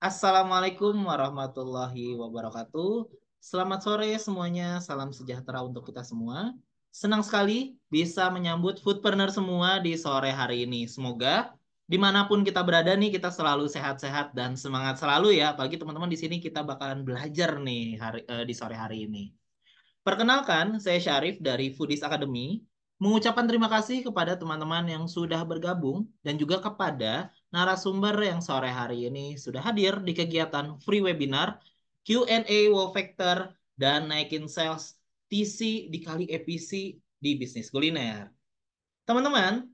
Assalamualaikum warahmatullahi wabarakatuh. Selamat sore semuanya, salam sejahtera untuk kita semua. Senang sekali bisa menyambut foodpreneur semua di sore hari ini. Semoga dimanapun kita berada nih, kita selalu sehat-sehat dan semangat selalu ya. Apalagi teman-teman di sini kita bakalan belajar nih di sore hari ini. Perkenalkan, saya Syarif dari Foodies Academy. Mengucapkan terima kasih kepada teman-teman yang sudah bergabung dan juga kepada narasumber yang sore hari ini sudah hadir di kegiatan free webinar Q&A Wow Factor dan naikin sales TC dikali EPC di bisnis kuliner. Teman-teman,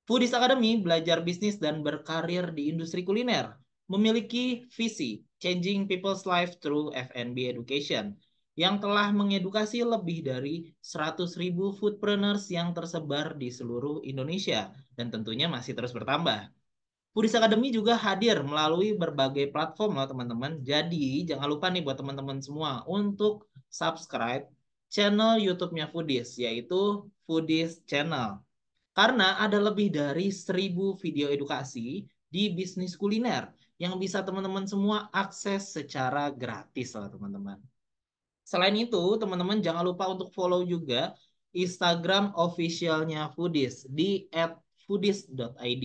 Foodies Academy belajar bisnis dan berkarir di industri kuliner, memiliki visi Changing People's Life Through F&B Education yang telah mengedukasi lebih dari 100.000 foodpreneurs yang tersebar di seluruh Indonesia dan tentunya masih terus bertambah. Foodies Academy juga hadir melalui berbagai platform loh teman-teman. Jadi jangan lupa nih buat teman-teman semua untuk subscribe channel YouTube-nya Foodies, yaitu Foodies Channel. Karena ada lebih dari 1.000 video edukasi di bisnis kuliner yang bisa teman-teman semua akses secara gratis lah teman-teman. Selain itu, teman-teman jangan lupa untuk follow juga Instagram officialnya Foodies di @foodies.id.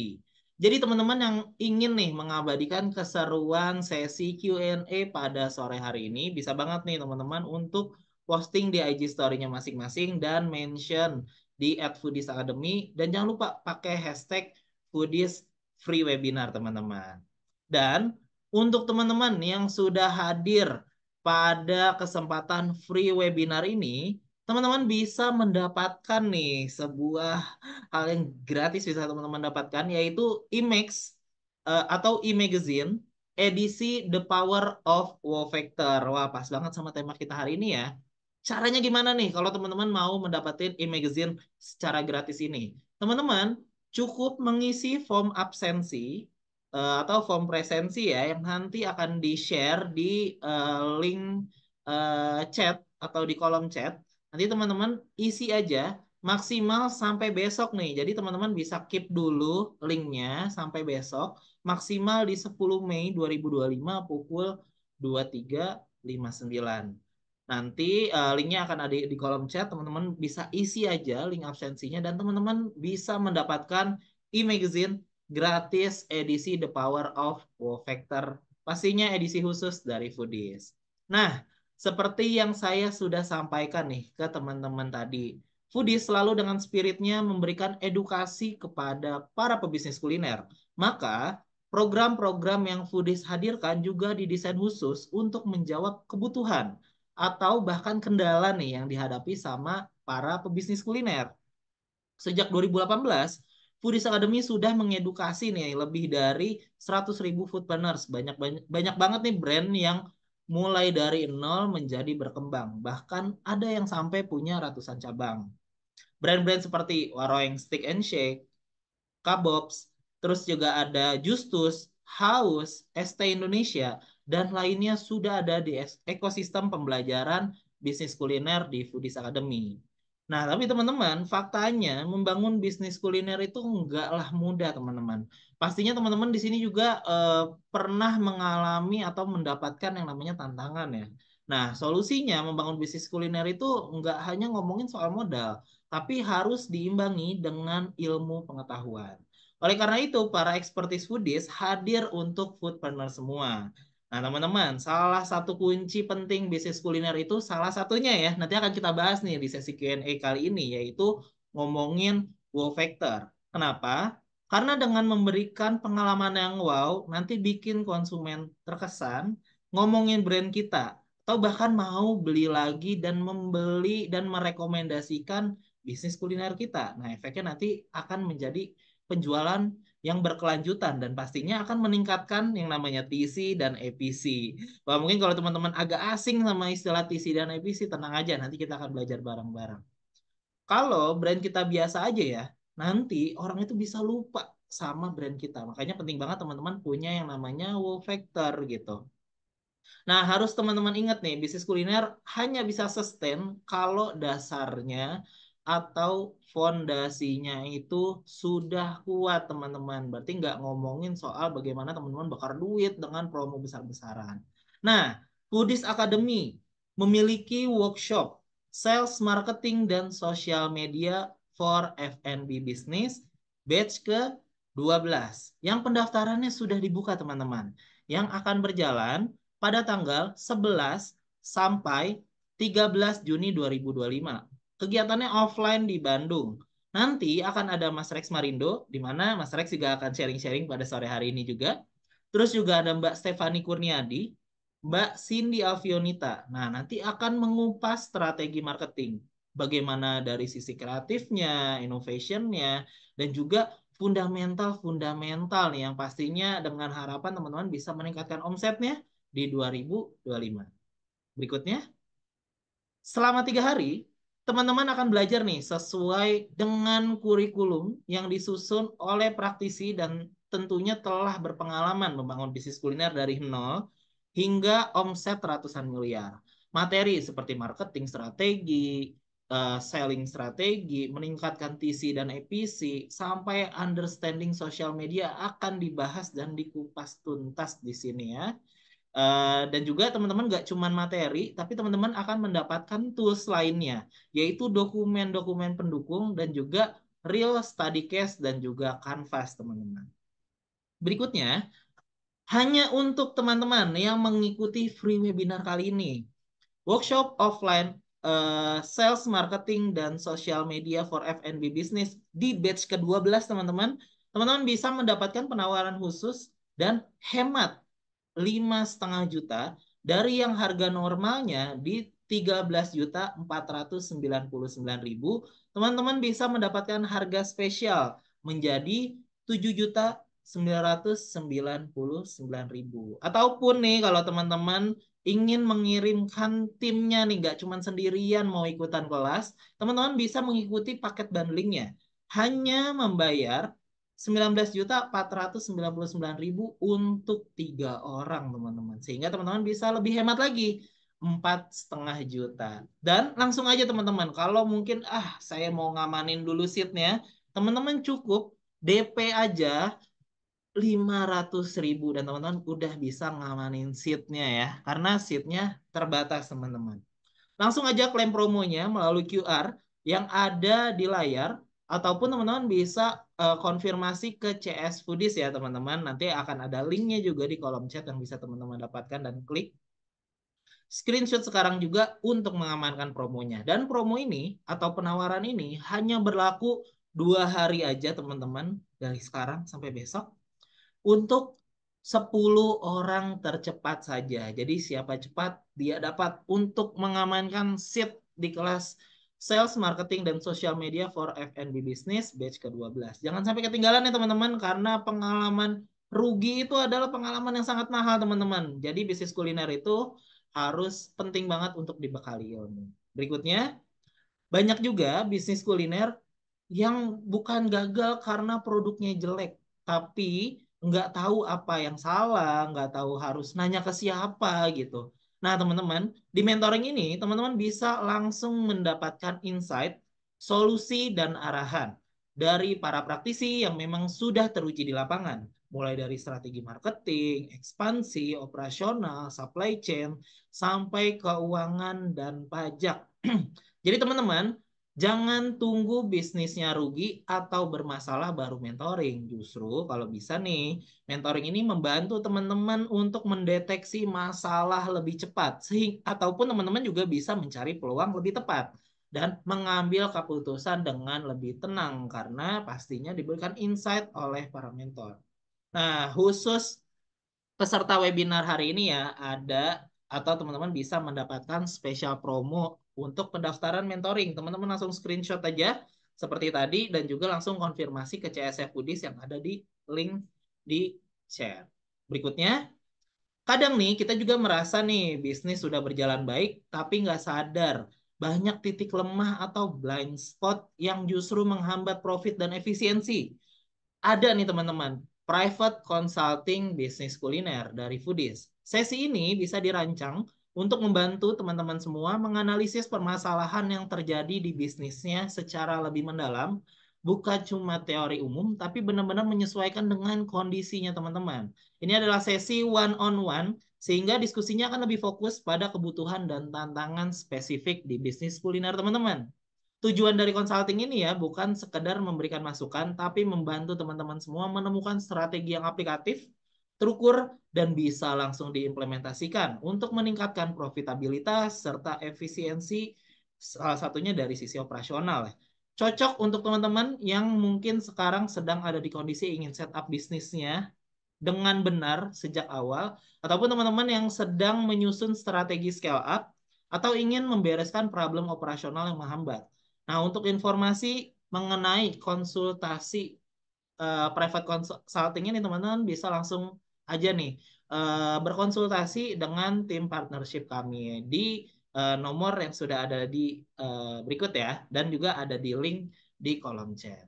Jadi teman-teman yang ingin nih mengabadikan keseruan sesi Q&A pada sore hari ini, bisa banget nih teman-teman untuk posting di IG story-nya masing-masing dan mention di @foodies academy dan jangan lupa pakai hashtag Foodies free webinar teman-teman. Dan untuk teman-teman yang sudah hadir pada kesempatan free webinar ini, teman-teman bisa mendapatkan nih sebuah hal yang gratis bisa teman-teman dapatkan yaitu Imex atau e-magazine edisi The Power of Wow Factor. Wah, pas banget sama tema kita hari ini ya. Caranya gimana nih kalau teman-teman mau mendapatkan e-magazine secara gratis ini? Teman-teman cukup mengisi form absensi atau form presensi ya yang nanti akan di-share di link chat atau di kolom chat. Nanti teman-teman isi aja maksimal sampai besok nih. Jadi teman-teman bisa keep dulu linknya sampai besok maksimal di 10 Mei 2025 pukul 23.59. Nanti linknya akan ada di kolom chat, teman-teman bisa isi aja link absensinya dan teman-teman bisa mendapatkan e-magazine gratis edisi The Power of Wow Factor. Pastinya edisi khusus dari Foodies. Nah, seperti yang saya sudah sampaikan nih ke teman-teman tadi, Foodies selalu dengan spiritnya memberikan edukasi kepada para pebisnis kuliner. Maka, program-program yang Foodies hadirkan juga didesain khusus untuk menjawab kebutuhan atau bahkan kendala nih yang dihadapi sama para pebisnis kuliner. Sejak 2018, Foodies Academy sudah mengedukasi nih lebih dari 100.000 foodpreneurs. Banyak banget nih brand yang mulai dari nol menjadi berkembang. Bahkan ada yang sampai punya ratusan cabang. Brand-brand seperti Waroeng Stick and Shake, Kabops, terus juga ada Justus, Haus, ST Indonesia, dan lainnya sudah ada di ekosistem pembelajaran bisnis kuliner di Foodies Academy. Nah, tapi teman-teman, faktanya membangun bisnis kuliner itu enggaklah mudah, teman-teman. Pastinya teman-teman di sini juga pernah mengalami atau mendapatkan yang namanya tantangan ya. Nah, solusinya membangun bisnis kuliner itu enggak hanya ngomongin soal modal, tapi harus diimbangi dengan ilmu pengetahuan. Oleh karena itu, para expertise foodies hadir untuk foodpreneur semua. Nah, teman-teman, salah satu kunci penting bisnis kuliner itu salah satunya ya, nanti akan kita bahas nih di sesi Q&A kali ini, yaitu ngomongin wow factor. Kenapa? Karena dengan memberikan pengalaman yang wow, nanti bikin konsumen terkesan, ngomongin brand kita, atau bahkan mau beli lagi dan membeli dan merekomendasikan bisnis kuliner kita. Nah, efeknya nanti akan menjadi penjualan yang berkelanjutan dan pastinya akan meningkatkan yang namanya TC dan EPC. Wah, mungkin kalau teman-teman agak asing sama istilah TC dan EPC, tenang aja, nanti kita akan belajar bareng-bareng. Kalau brand kita biasa aja ya, nanti orang itu bisa lupa sama brand kita. Makanya penting banget teman-teman punya yang namanya wow factor gitu. Nah, harus teman-teman ingat nih, bisnis kuliner hanya bisa sustain kalau dasarnya atau fondasinya itu sudah kuat teman-teman. Berarti nggak ngomongin soal bagaimana teman-teman bakar duit dengan promo besar-besaran. Nah, Foodies Academy memiliki workshop sales, marketing, dan social media for F&B business batch ke-12. Yang pendaftarannya sudah dibuka teman-teman. Yang akan berjalan pada tanggal 11 sampai 13 Juni 2025. Kegiatannya offline di Bandung. Nanti akan ada Mas Rex Marindo, di mana Mas Rex juga akan sharing-sharing pada sore hari ini juga. Terus juga ada Mbak Stefani Kurniadi, Mbak Cindy Alfionita. Nah, nanti akan mengupas strategi marketing. Bagaimana dari sisi kreatifnya, innovationnya, dan juga fundamental-fundamental nih yang pastinya dengan harapan teman-teman bisa meningkatkan omsetnya di 2025. Berikutnya, selama 3 hari, teman-teman akan belajar nih sesuai dengan kurikulum yang disusun oleh praktisi dan tentunya telah berpengalaman membangun bisnis kuliner dari nol hingga omset ratusan miliar. Materi seperti marketing strategi, selling strategi, meningkatkan TC dan EPC, sampai understanding social media akan dibahas dan dikupas tuntas di sini ya. Dan juga teman-teman nggak cuma materi, tapi teman-teman akan mendapatkan tools lainnya, yaitu dokumen-dokumen pendukung dan juga real study case dan juga canvas teman-teman. Berikutnya, hanya untuk teman-teman yang mengikuti free webinar kali ini, workshop offline sales, marketing, dan social media for F&B business di batch ke-12 teman-teman. Teman-teman bisa mendapatkan penawaran khusus dan hemat 5,5 juta dari yang harga normalnya di 13.499.000. Teman-teman bisa mendapatkan harga spesial menjadi 7.999.000. Ataupun nih kalau teman-teman ingin mengirimkan timnya nih nggak cuma sendirian mau ikutan kelas, teman-teman bisa mengikuti paket bundlingnya. Hanya membayar 19.499.000 untuk 3 orang teman-teman, sehingga teman-teman bisa lebih hemat lagi 4,5 juta. Dan langsung aja teman-teman, kalau mungkin saya mau ngamanin dulu seatnya, teman-teman cukup DP aja 500.000 dan teman-teman udah bisa ngamanin seatnya ya, karena seatnya terbatas teman-teman. Langsung aja klaim promonya melalui QR yang ada di layar, ataupun teman-teman bisa konfirmasi ke CS Foodies ya teman-teman. Nanti akan ada linknya juga di kolom chat yang bisa teman-teman dapatkan dan klik. Screenshot sekarang juga untuk mengamankan promonya. Dan promo ini atau penawaran ini hanya berlaku 2 hari aja teman-teman, dari sekarang sampai besok, untuk 10 orang tercepat saja. Jadi siapa cepat dia dapat untuk mengamankan seat di kelas Sales, Marketing, dan Social Media for F&B Business batch ke-12. Jangan sampai ketinggalan ya teman-teman, karena pengalaman rugi itu adalah pengalaman yang sangat mahal teman-teman. Jadi bisnis kuliner itu harus penting banget untuk dibekali ilmu. Berikutnya, banyak juga bisnis kuliner yang bukan gagal karena produknya jelek, tapi nggak tahu apa yang salah, nggak tahu harus nanya ke siapa gitu. Nah, teman-teman, di mentoring ini, teman-teman bisa langsung mendapatkan insight, solusi, dan arahan dari para praktisi yang memang sudah teruji di lapangan. Mulai dari strategi marketing, ekspansi, operasional, supply chain, sampai keuangan dan pajak. Jadi teman-teman, jangan tunggu bisnisnya rugi atau bermasalah baru mentoring. Justru kalau bisa nih, mentoring ini membantu teman-teman untuk mendeteksi masalah lebih cepat. Ataupun teman-teman juga bisa mencari peluang lebih tepat dan mengambil keputusan dengan lebih tenang karena pastinya diberikan insight oleh para mentor. Nah, khusus peserta webinar hari ini ya, ada atau teman-teman bisa mendapatkan spesial promo untuk pendaftaran mentoring. Teman-teman langsung screenshot aja seperti tadi dan juga langsung konfirmasi ke CSF Foodies yang ada di link di share. Berikutnya, kadang nih kita juga merasa nih bisnis sudah berjalan baik tapi nggak sadar banyak titik lemah atau blind spot yang justru menghambat profit dan efisiensi. Ada nih teman-teman, private consulting bisnis kuliner dari Foodies. Sesi ini bisa dirancang untuk membantu teman-teman semua menganalisis permasalahan yang terjadi di bisnisnya secara lebih mendalam, bukan cuma teori umum, tapi benar-benar menyesuaikan dengan kondisinya teman-teman. Ini adalah sesi one on one, sehingga diskusinya akan lebih fokus pada kebutuhan dan tantangan spesifik di bisnis kuliner teman-teman. Tujuan dari consulting ini ya bukan sekedar memberikan masukan, tapi membantu teman-teman semua menemukan strategi yang aplikatif, terukur, dan bisa langsung diimplementasikan untuk meningkatkan profitabilitas serta efisiensi, salah satunya dari sisi operasional ya. Cocok untuk teman-teman yang mungkin sekarang sedang ada di kondisi ingin setup bisnisnya dengan benar sejak awal, ataupun teman-teman yang sedang menyusun strategi scale up atau ingin membereskan problem operasional yang menghambat. Nah, untuk informasi mengenai konsultasi private consulting ini teman-teman bisa langsung aja nih berkonsultasi dengan tim partnership kami di nomor yang sudah ada di berikut ya, dan juga ada di link di kolom chat.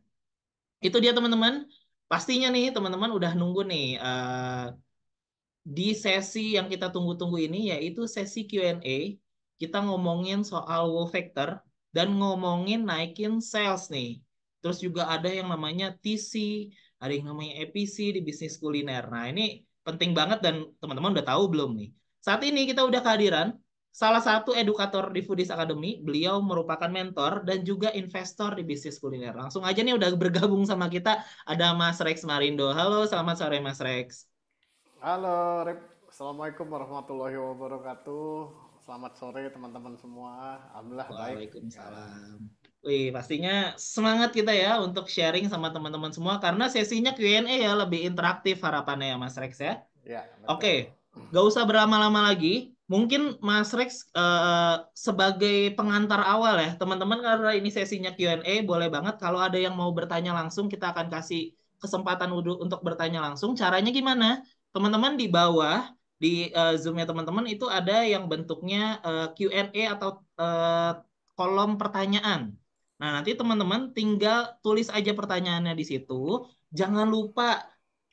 Itu dia teman-teman. Pastinya nih teman-teman udah nunggu nih di sesi yang kita tunggu-tunggu ini, yaitu sesi Q&A. Kita ngomongin soal wow factor dan ngomongin naikin sales nih. Terus juga ada yang namanya TC, ada yang namanya EPC di bisnis kuliner. Nah, ini penting banget dan teman-teman udah tahu belum nih? Saat ini kita udah kehadiran salah satu edukator di Foodies Academy. Beliau merupakan mentor dan juga investor di bisnis kuliner. Langsung aja nih udah bergabung sama kita, ada Mas Rex Marindo. Halo, selamat sore Mas Rex. Halo, Assalamualaikum warahmatullahi wabarakatuh. Selamat sore teman-teman semua. Alhamdulillah baik. Ya. Waalaikumsalam. Wih, pastinya semangat kita ya untuk sharing sama teman-teman semua karena sesinya Q&A ya lebih interaktif harapannya ya Mas Rex ya. Ya, Oke, betul. gak usah berlama-lama lagi. Mungkin Mas Rex sebagai pengantar awal ya, teman-teman karena ini sesinya Q&A, boleh banget kalau ada yang mau bertanya langsung, kita akan kasih kesempatan untuk bertanya langsung. Caranya gimana? Teman-teman di bawah, di Zoom-nya teman-teman itu ada yang bentuknya Q&A atau kolom pertanyaan. Nah, nanti teman-teman tinggal tulis aja pertanyaannya di situ. Jangan lupa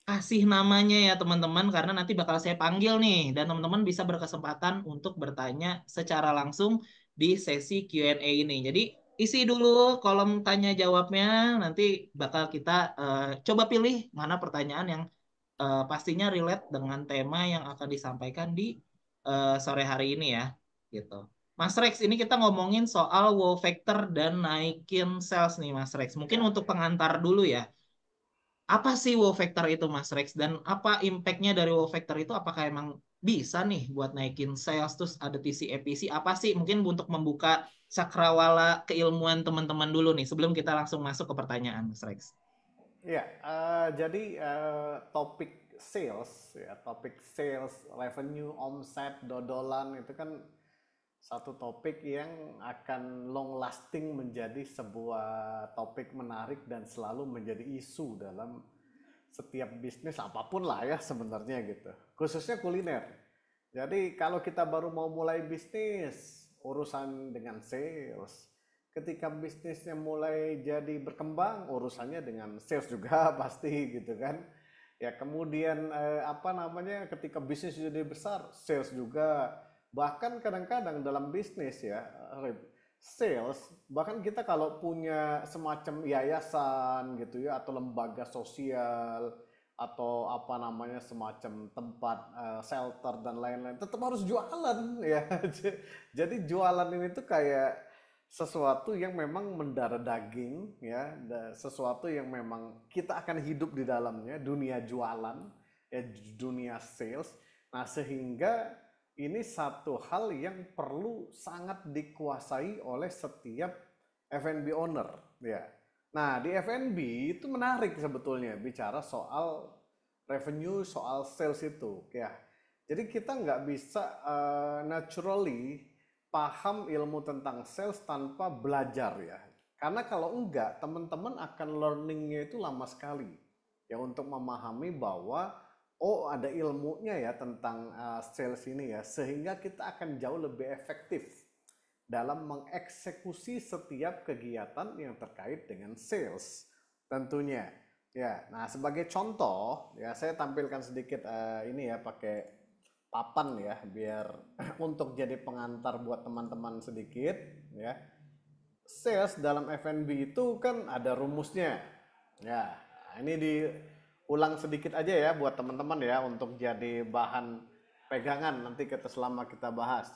kasih namanya ya teman-teman karena nanti bakal saya panggil nih dan teman-teman bisa berkesempatan untuk bertanya secara langsung di sesi Q&A ini. Jadi isi dulu kolom tanya jawabnya, nanti bakal kita coba pilih mana pertanyaan yang pastinya relate dengan tema yang akan disampaikan di sore hari ini ya gitu. Mas Rex, ini kita ngomongin soal wow factor dan naikin sales nih Mas Rex. Mungkin Ya, untuk ya. pengantar dulu ya, apa sih wow factor itu Mas Rex dan apa impactnya dari wow factor itu, apakah emang bisa nih buat naikin sales, terus ada TC EPC apa sih, mungkin untuk membuka cakrawala keilmuan teman-teman dulu nih sebelum kita langsung masuk ke pertanyaan Mas Rex. Ya, jadi topik sales, revenue, omset, dodolan itu kan satu topik yang akan long lasting menjadi sebuah topik menarik dan selalu menjadi isu dalam setiap bisnis apapun lah ya sebenarnya gitu. Khususnya kuliner. Jadi kalau kita baru mau mulai bisnis, urusan dengan sales. Ketika bisnisnya mulai jadi berkembang, urusannya dengan sales juga pasti gitu kan. Ya kemudian apa namanya ketika bisnis jadi besar, sales juga. Bahkan kadang-kadang dalam bisnis ya, sales, bahkan kita kalau punya semacam yayasan gitu ya atau lembaga sosial atau apa namanya semacam tempat shelter dan lain-lain tetap harus jualan ya. Jadi jualan ini tuh kayak sesuatu yang memang mendarah daging ya, sesuatu yang memang kita akan hidup di dalamnya, dunia jualan ya, dunia sales. Nah, sehingga ini satu hal yang perlu sangat dikuasai oleh setiap F&B owner ya. Nah, di F&B itu menarik sebetulnya bicara soal revenue, soal sales itu ya. Jadi kita nggak bisa naturally paham ilmu tentang sales tanpa belajar ya. Karena kalau enggak, teman-teman akan learningnya itu lama sekali ya untuk memahami bahwa oh ada ilmunya ya tentang sales ini ya, sehingga kita akan jauh lebih efektif dalam mengeksekusi setiap kegiatan yang terkait dengan sales tentunya. Ya, nah sebagai contoh ya saya tampilkan sedikit ini ya pakai papan ya, biar untuk jadi pengantar buat teman-teman sedikit ya. Sales dalam F&B itu kan ada rumusnya. Ya, ini diulang sedikit aja ya buat teman-teman ya untuk jadi bahan pegangan nanti kita selama kita bahas.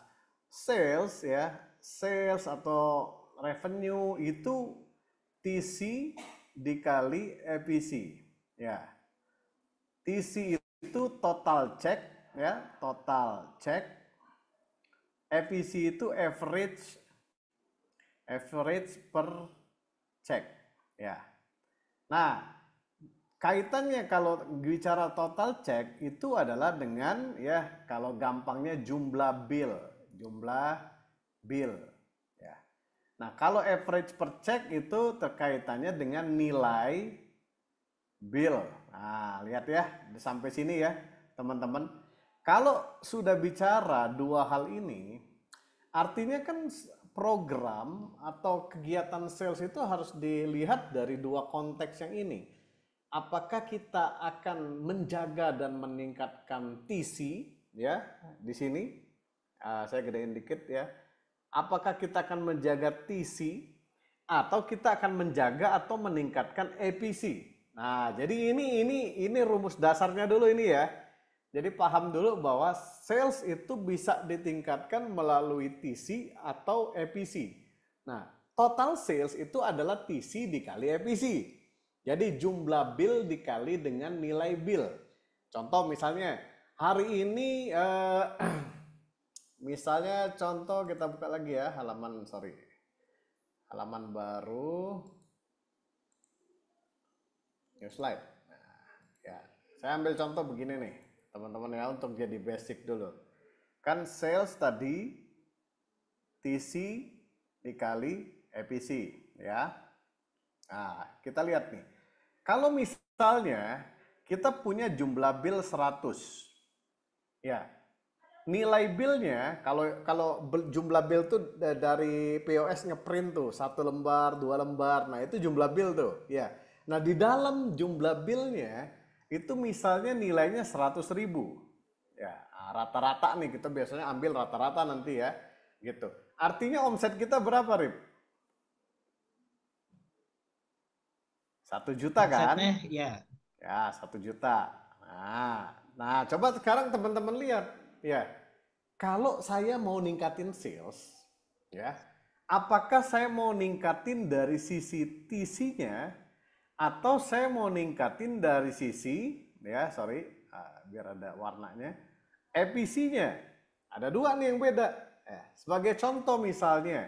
Sales ya, sales atau revenue itu TC dikali EPC. Ya, TC itu total check ya, total check. EPC itu average per check ya. Nah, kaitannya kalau bicara total check itu adalah dengan ya kalau gampangnya jumlah bill ya. Nah, kalau average per check itu terkaitannya dengan nilai bill. Nah, lihat ya sampai sini ya, teman-teman. Kalau sudah bicara dua hal ini, artinya kan program atau kegiatan sales itu harus dilihat dari dua konteks yang ini. Apakah kita akan menjaga dan meningkatkan TC ya di sini? Saya gedein dikit ya. Apakah kita akan menjaga TC atau kita akan menjaga atau meningkatkan EPC? Nah, jadi ini rumus dasarnya dulu ini ya. Jadi paham dulu bahwa sales itu bisa ditingkatkan melalui TC atau EPC. Nah, total sales itu adalah TC dikali EPC. Jadi jumlah bill dikali dengan nilai bill. Contoh misalnya hari ini misalnya contoh kita buka lagi ya halaman baru new slide. Nah, ya, saya ambil contoh begini nih teman-teman ya untuk jadi basic dulu. Kan sales tadi TC dikali EPC ya. Nah, kita lihat nih. Kalau misalnya kita punya jumlah bill 100. Ya. Nilai billnya kalau jumlah bill tuh dari POS ngeprint tuh 1 lembar, 2 lembar. Nah, itu jumlah bill tuh, ya. Nah, di dalam jumlah billnya itu misalnya nilainya 100.000. Ya, rata-rata nih kita biasanya ambil rata-rata nanti ya, gitu. Artinya omset kita berapa, Rip? 1 juta kan? Ya. Ya, 1 juta. Nah, coba sekarang teman-teman lihat, ya. Kalau saya mau ningkatin sales, ya, apakah saya mau ningkatin dari sisi TC-nya atau saya mau ningkatin dari sisi, ya, biar ada warnanya, EPC-nya? Ada dua nih yang beda. Sebagai contoh misalnya,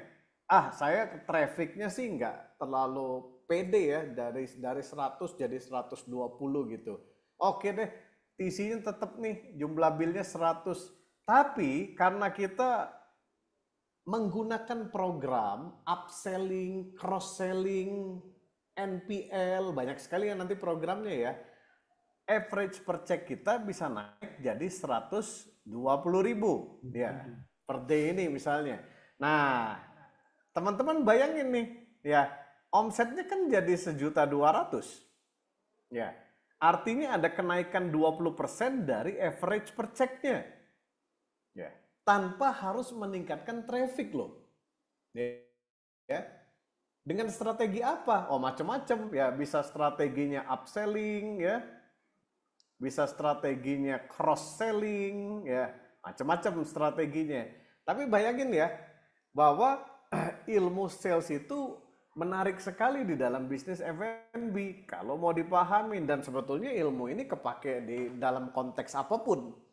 saya traffic-nya sih nggak terlalu pede ya, dari 100 jadi 120 gitu. Oke deh, TC-nya tetap nih jumlah bill-nya 100. Tapi karena kita menggunakan program upselling, cross-selling, NPL, banyak sekali yang nanti programnya ya. Average per check kita bisa naik jadi 120.000 ya per day ini misalnya. Nah, teman-teman bayangin nih ya, omsetnya kan jadi 1.200.000 ya. Artinya ada kenaikan 20% dari average per check-nya. Ya, tanpa harus meningkatkan traffic loh. Ya. Dengan strategi apa? Oh, macam-macam ya, bisa strateginya upselling ya. Bisa strateginya cross selling ya, macam-macam strateginya. Tapi bayangin ya bahwa ilmu sales itu menarik sekali di dalam bisnis F&B kalau mau dipahamin, dan sebetulnya ilmu ini kepake di dalam konteks apapun.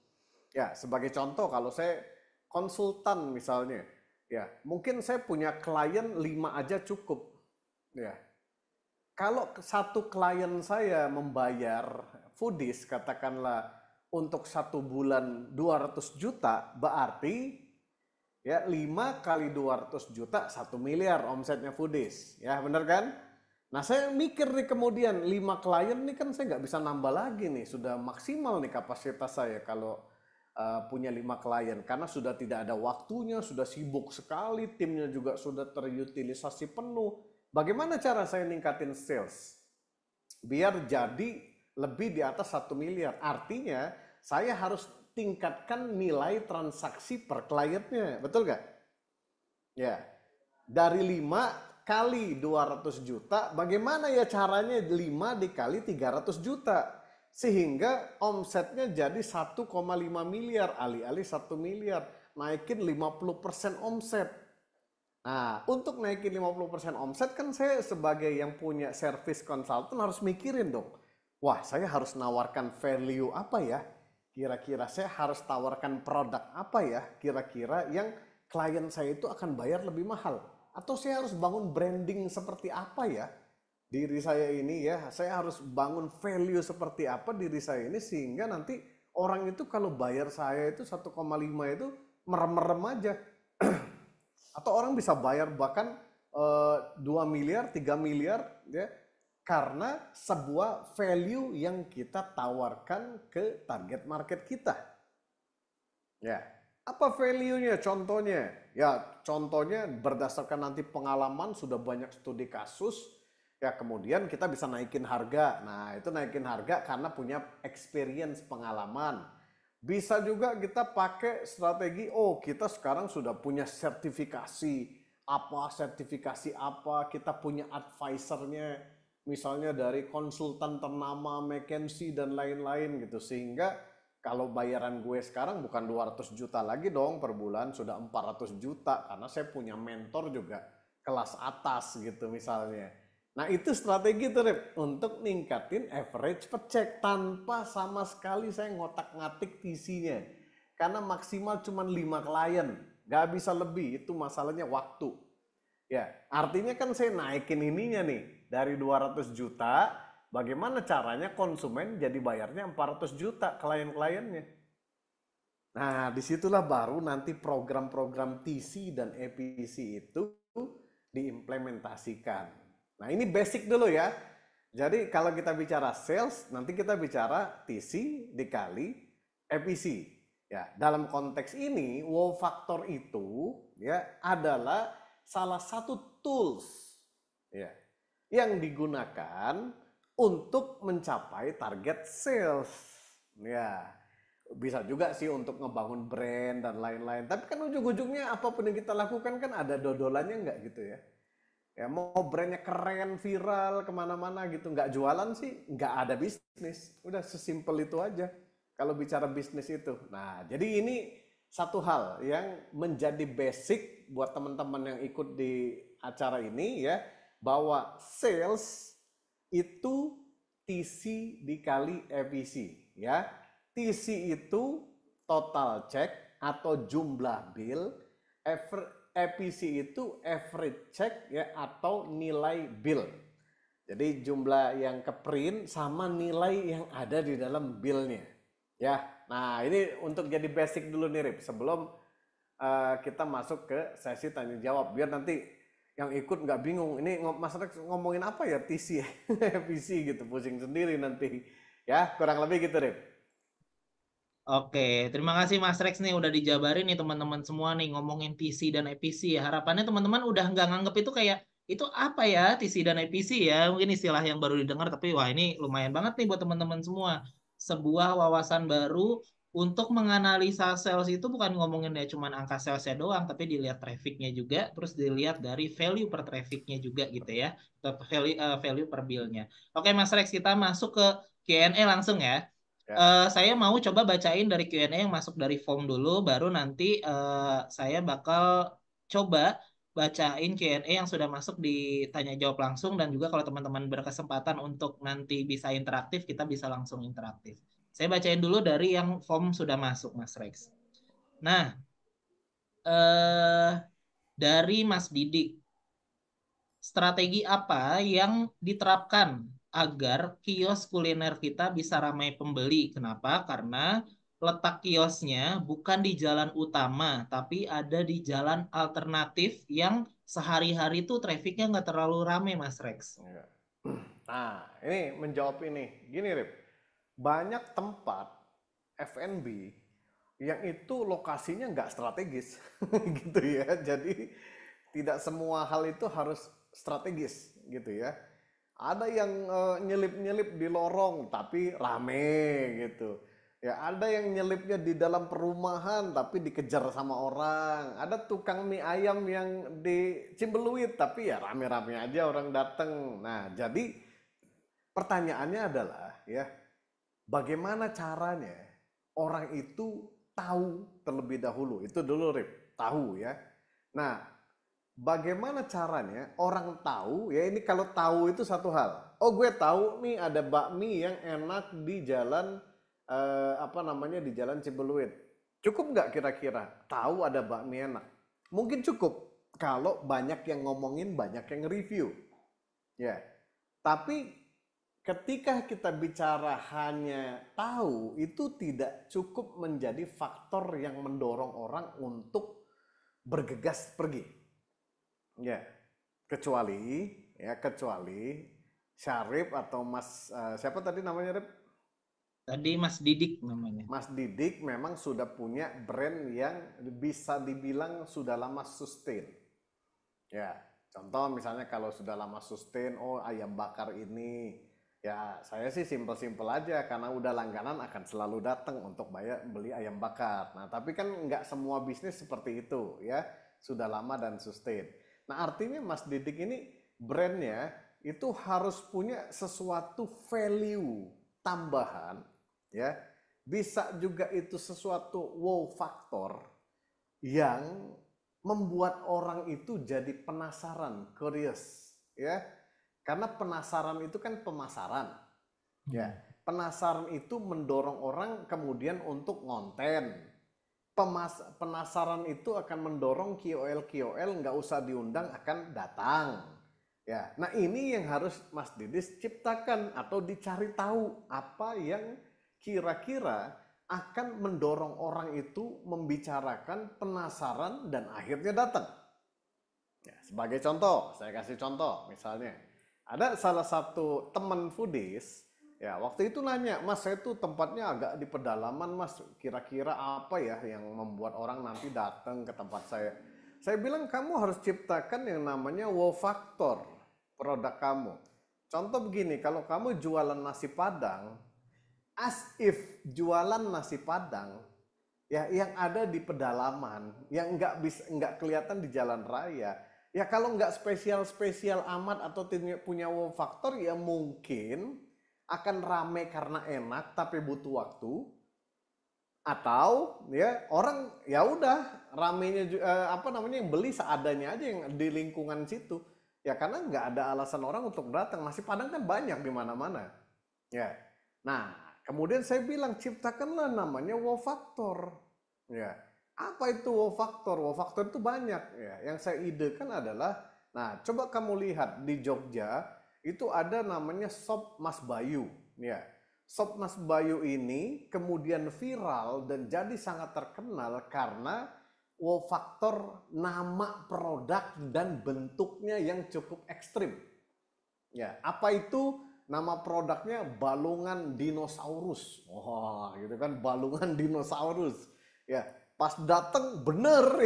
Ya, sebagai contoh kalau saya konsultan misalnya, ya mungkin saya punya klien 5 aja cukup. Ya, kalau satu klien saya membayar foodies katakanlah untuk 1 bulan 200 juta, berarti ya 5 kali 200 juta 1 miliar omsetnya foodies. Ya, benar kan? Nah, saya mikir nih kemudian 5 klien nih kan saya nggak bisa nambah lagi nih, sudah maksimal nih kapasitas saya kalau punya 5 klien, karena sudah tidak ada waktunya, sudah sibuk sekali, timnya juga sudah terutilisasi penuh. Bagaimana cara saya ningkatin sales biar jadi lebih di atas 1 miliar? Artinya saya harus tingkatkan nilai transaksi per kliennya, betul nggak? Ya, dari 5 kali 200 juta, bagaimana ya caranya 5 dikali 300 juta? Sehingga omsetnya jadi 1,5 miliar, alih-alih 1 miliar, naikin 50% omset. Nah, untuk naikin 50% omset kan saya sebagai yang punya service consultant harus mikirin dong. Wah, saya harus nawarkan value apa ya? Kira-kira saya harus tawarkan produk apa ya? Kira-kira yang klien saya itu akan bayar lebih mahal. Atau saya harus bangun branding seperti apa ya? Diri saya ini ya, saya harus bangun value seperti apa diri saya ini sehingga nanti orang itu kalau bayar saya itu 1,5 itu merem-merem aja. Atau orang bisa bayar bahkan 2 miliar, 3 miliar ya karena sebuah value yang kita tawarkan ke target market kita. Ya, apa value-nya? Contohnya, ya contohnya berdasarkan nanti pengalaman sudah banyak studi kasus, ya kemudian kita bisa naikin harga. Nah itu naikin harga karena punya experience pengalaman. Bisa juga kita pakai strategi, oh kita sekarang sudah punya sertifikasi apa, kita punya advisernya, misalnya dari konsultan ternama McKinsey dan lain-lain gitu, sehingga kalau bayaran gue sekarang bukan 200 juta lagi dong per bulan, sudah 400 juta karena saya punya mentor juga kelas atas gitu misalnya. Nah itu strategi tuh Rip, untuk ningkatin average per check tanpa sama sekali saya ngotak-ngatik TC-nya. Karena maksimal cuma 5 klien, nggak bisa lebih, itu masalahnya waktu. Ya, artinya kan saya naikin ininya nih, dari 200 juta, bagaimana caranya konsumen jadi bayarnya 400 juta klien-kliennya. Nah, disitulah baru nanti program-program TC dan EPC itu diimplementasikan. Nah, ini basic dulu ya. Jadi kalau kita bicara sales, nanti kita bicara TC dikali EPC. Ya, dalam konteks ini, wow factor itu ya adalah salah satu tools ya yang digunakan untuk mencapai target sales. Ya, bisa juga sih untuk ngebangun brand dan lain-lain. Tapi kan ujung-ujungnya apapun yang kita lakukan kan ada dodolannya nggak gitu ya. Ya mau brandnya keren, viral, kemana-mana gitu. Nggak jualan sih, nggak ada bisnis. Udah sesimpel itu aja kalau bicara bisnis itu. Nah, jadi ini satu hal yang menjadi basic buat teman-teman yang ikut di acara ini ya, bahwa sales itu TC dikali efisi ya. TC itu total check atau jumlah bill, efisi itu average check ya atau nilai bill. Jadi jumlah yang ke print sama nilai yang ada di dalam billnya. Ya, nah ini untuk jadi basic dulu nih Rip, sebelum kita masuk ke sesi tanya jawab biar nanti yang ikut nggak bingung ini Mas Rex ngomongin apa ya TC efisi gitu, pusing sendiri nanti ya, kurang lebih gitu Rip. Oke, terima kasih Mas Rex nih udah dijabarin nih teman-teman semua nih ngomongin TC dan EPC ya. Harapannya teman-teman udah nggak nganggep itu kayak itu apa ya TC dan EPC ya. Mungkin istilah yang baru didengar tapi wah ini lumayan banget nih buat teman-teman semua. Sebuah wawasan baru untuk menganalisa sales itu bukan ngomongin ya cuman angka salesnya doang, tapi dilihat trafficnya juga, terus dilihat dari value per trafficnya juga gitu ya. Atau value per billnya. Oke Mas Rex, kita masuk ke Q&A langsung ya. Ya. Saya mau coba bacain dari Q&A yang masuk dari form dulu, baru nanti saya bakal coba bacain Q&A yang sudah masuk di tanya jawab langsung, dan juga kalau teman-teman berkesempatan untuk nanti bisa interaktif, kita bisa langsung interaktif. Saya bacain dulu dari yang form sudah masuk, Mas Rex. Nah, eh, dari Mas Didik, strategi apa yang diterapkan agar kios kuliner kita bisa ramai pembeli? Kenapa? Karena letak kiosnya bukan di jalan utama, tapi ada di jalan alternatif yang sehari-hari tuh trafficnya nggak terlalu ramai, Mas Rex. Ya. Nah, ini menjawab ini. Gini, Rip. Banyak tempat F&B yang itu lokasinya nggak strategis, gitu ya. Jadi tidak semua hal itu harus strategis, gitu ya. Ada yang nyelip-nyelip di lorong tapi rame gitu. Ya, ada yang nyelipnya di dalam perumahan tapi dikejar sama orang. Ada tukang mie ayam yang di Cimbeluit tapi ya rame-rame aja orang dateng. Nah, jadi pertanyaannya adalah ya, bagaimana caranya orang itu tahu terlebih dahulu? Itu dulu, Rip, tahu ya. Nah, bagaimana caranya orang tahu? Ya ini kalau tahu itu satu hal. Oh, gue tahu nih ada bakmi yang enak di jalan apa namanya di Jalan Cibeluit. Cukup nggak kira-kira tahu ada bakmi enak? Mungkin cukup kalau banyak yang ngomongin, banyak yang review. Ya, tapi ketika kita bicara hanya tahu, itu tidak cukup menjadi faktor yang mendorong orang untuk bergegas pergi. Ya, kecuali Syarif atau Mas siapa tadi namanya, Rip? Tadi Mas Didik namanya. Mas Didik memang sudah punya brand yang bisa dibilang sudah lama sustain. Ya, contoh misalnya kalau sudah lama sustain, oh ayam bakar ini, ya saya sih simpel-simpel aja karena udah langganan akan selalu datang untuk beli ayam bakar. Nah, tapi kan nggak semua bisnis seperti itu ya, sudah lama dan sustain. Nah, artinya Mas Didik ini brandnya itu harus punya sesuatu value tambahan ya, bisa juga itu sesuatu wow faktor yang membuat orang itu jadi penasaran, curious ya. Karena penasaran itu kan pemasaran. Ya, penasaran itu mendorong orang kemudian untuk ngonten. Penasaran itu akan mendorong KOL nggak usah diundang akan datang. Ya, nah ini yang harus Mas Didis ciptakan atau dicari tahu apa yang kira-kira akan mendorong orang itu membicarakan penasaran dan akhirnya datang. Ya, sebagai contoh, saya kasih contoh misalnya, ada salah satu teman foodies, ya waktu itu nanya, Mas saya tuh tempatnya agak di pedalaman Mas, kira-kira apa ya yang membuat orang nanti datang ke tempat saya? Saya bilang kamu harus ciptakan yang namanya wow factor produk kamu. Contoh begini, kalau kamu jualan nasi Padang, as if jualan nasi Padang ya yang ada di pedalaman, yang nggak kelihatan di jalan raya. Ya kalau nggak spesial amat atau punya wow faktor ya mungkin akan rame karena enak tapi butuh waktu, atau ya orang ya udah ramenya apa namanya yang beli seadanya aja yang di lingkungan situ. Ya karena nggak ada alasan orang untuk datang. Nasi Padang kan banyak di mana-mana. Ya. Nah, kemudian saya bilang ciptakanlah namanya wow factor. Ya. Apa itu wow factor? Wow factor itu banyak ya. Yang saya idekan adalah, nah coba kamu lihat di Jogja itu ada namanya Sop Mas Bayu. Ya. Sop Mas Bayu ini kemudian viral dan jadi sangat terkenal karena wow faktor nama produk dan bentuknya yang cukup ekstrim. Ya, apa itu? Nama produknya balungan dinosaurus. Wah, gitu kan, balungan dinosaurus. Ya, pas dateng bener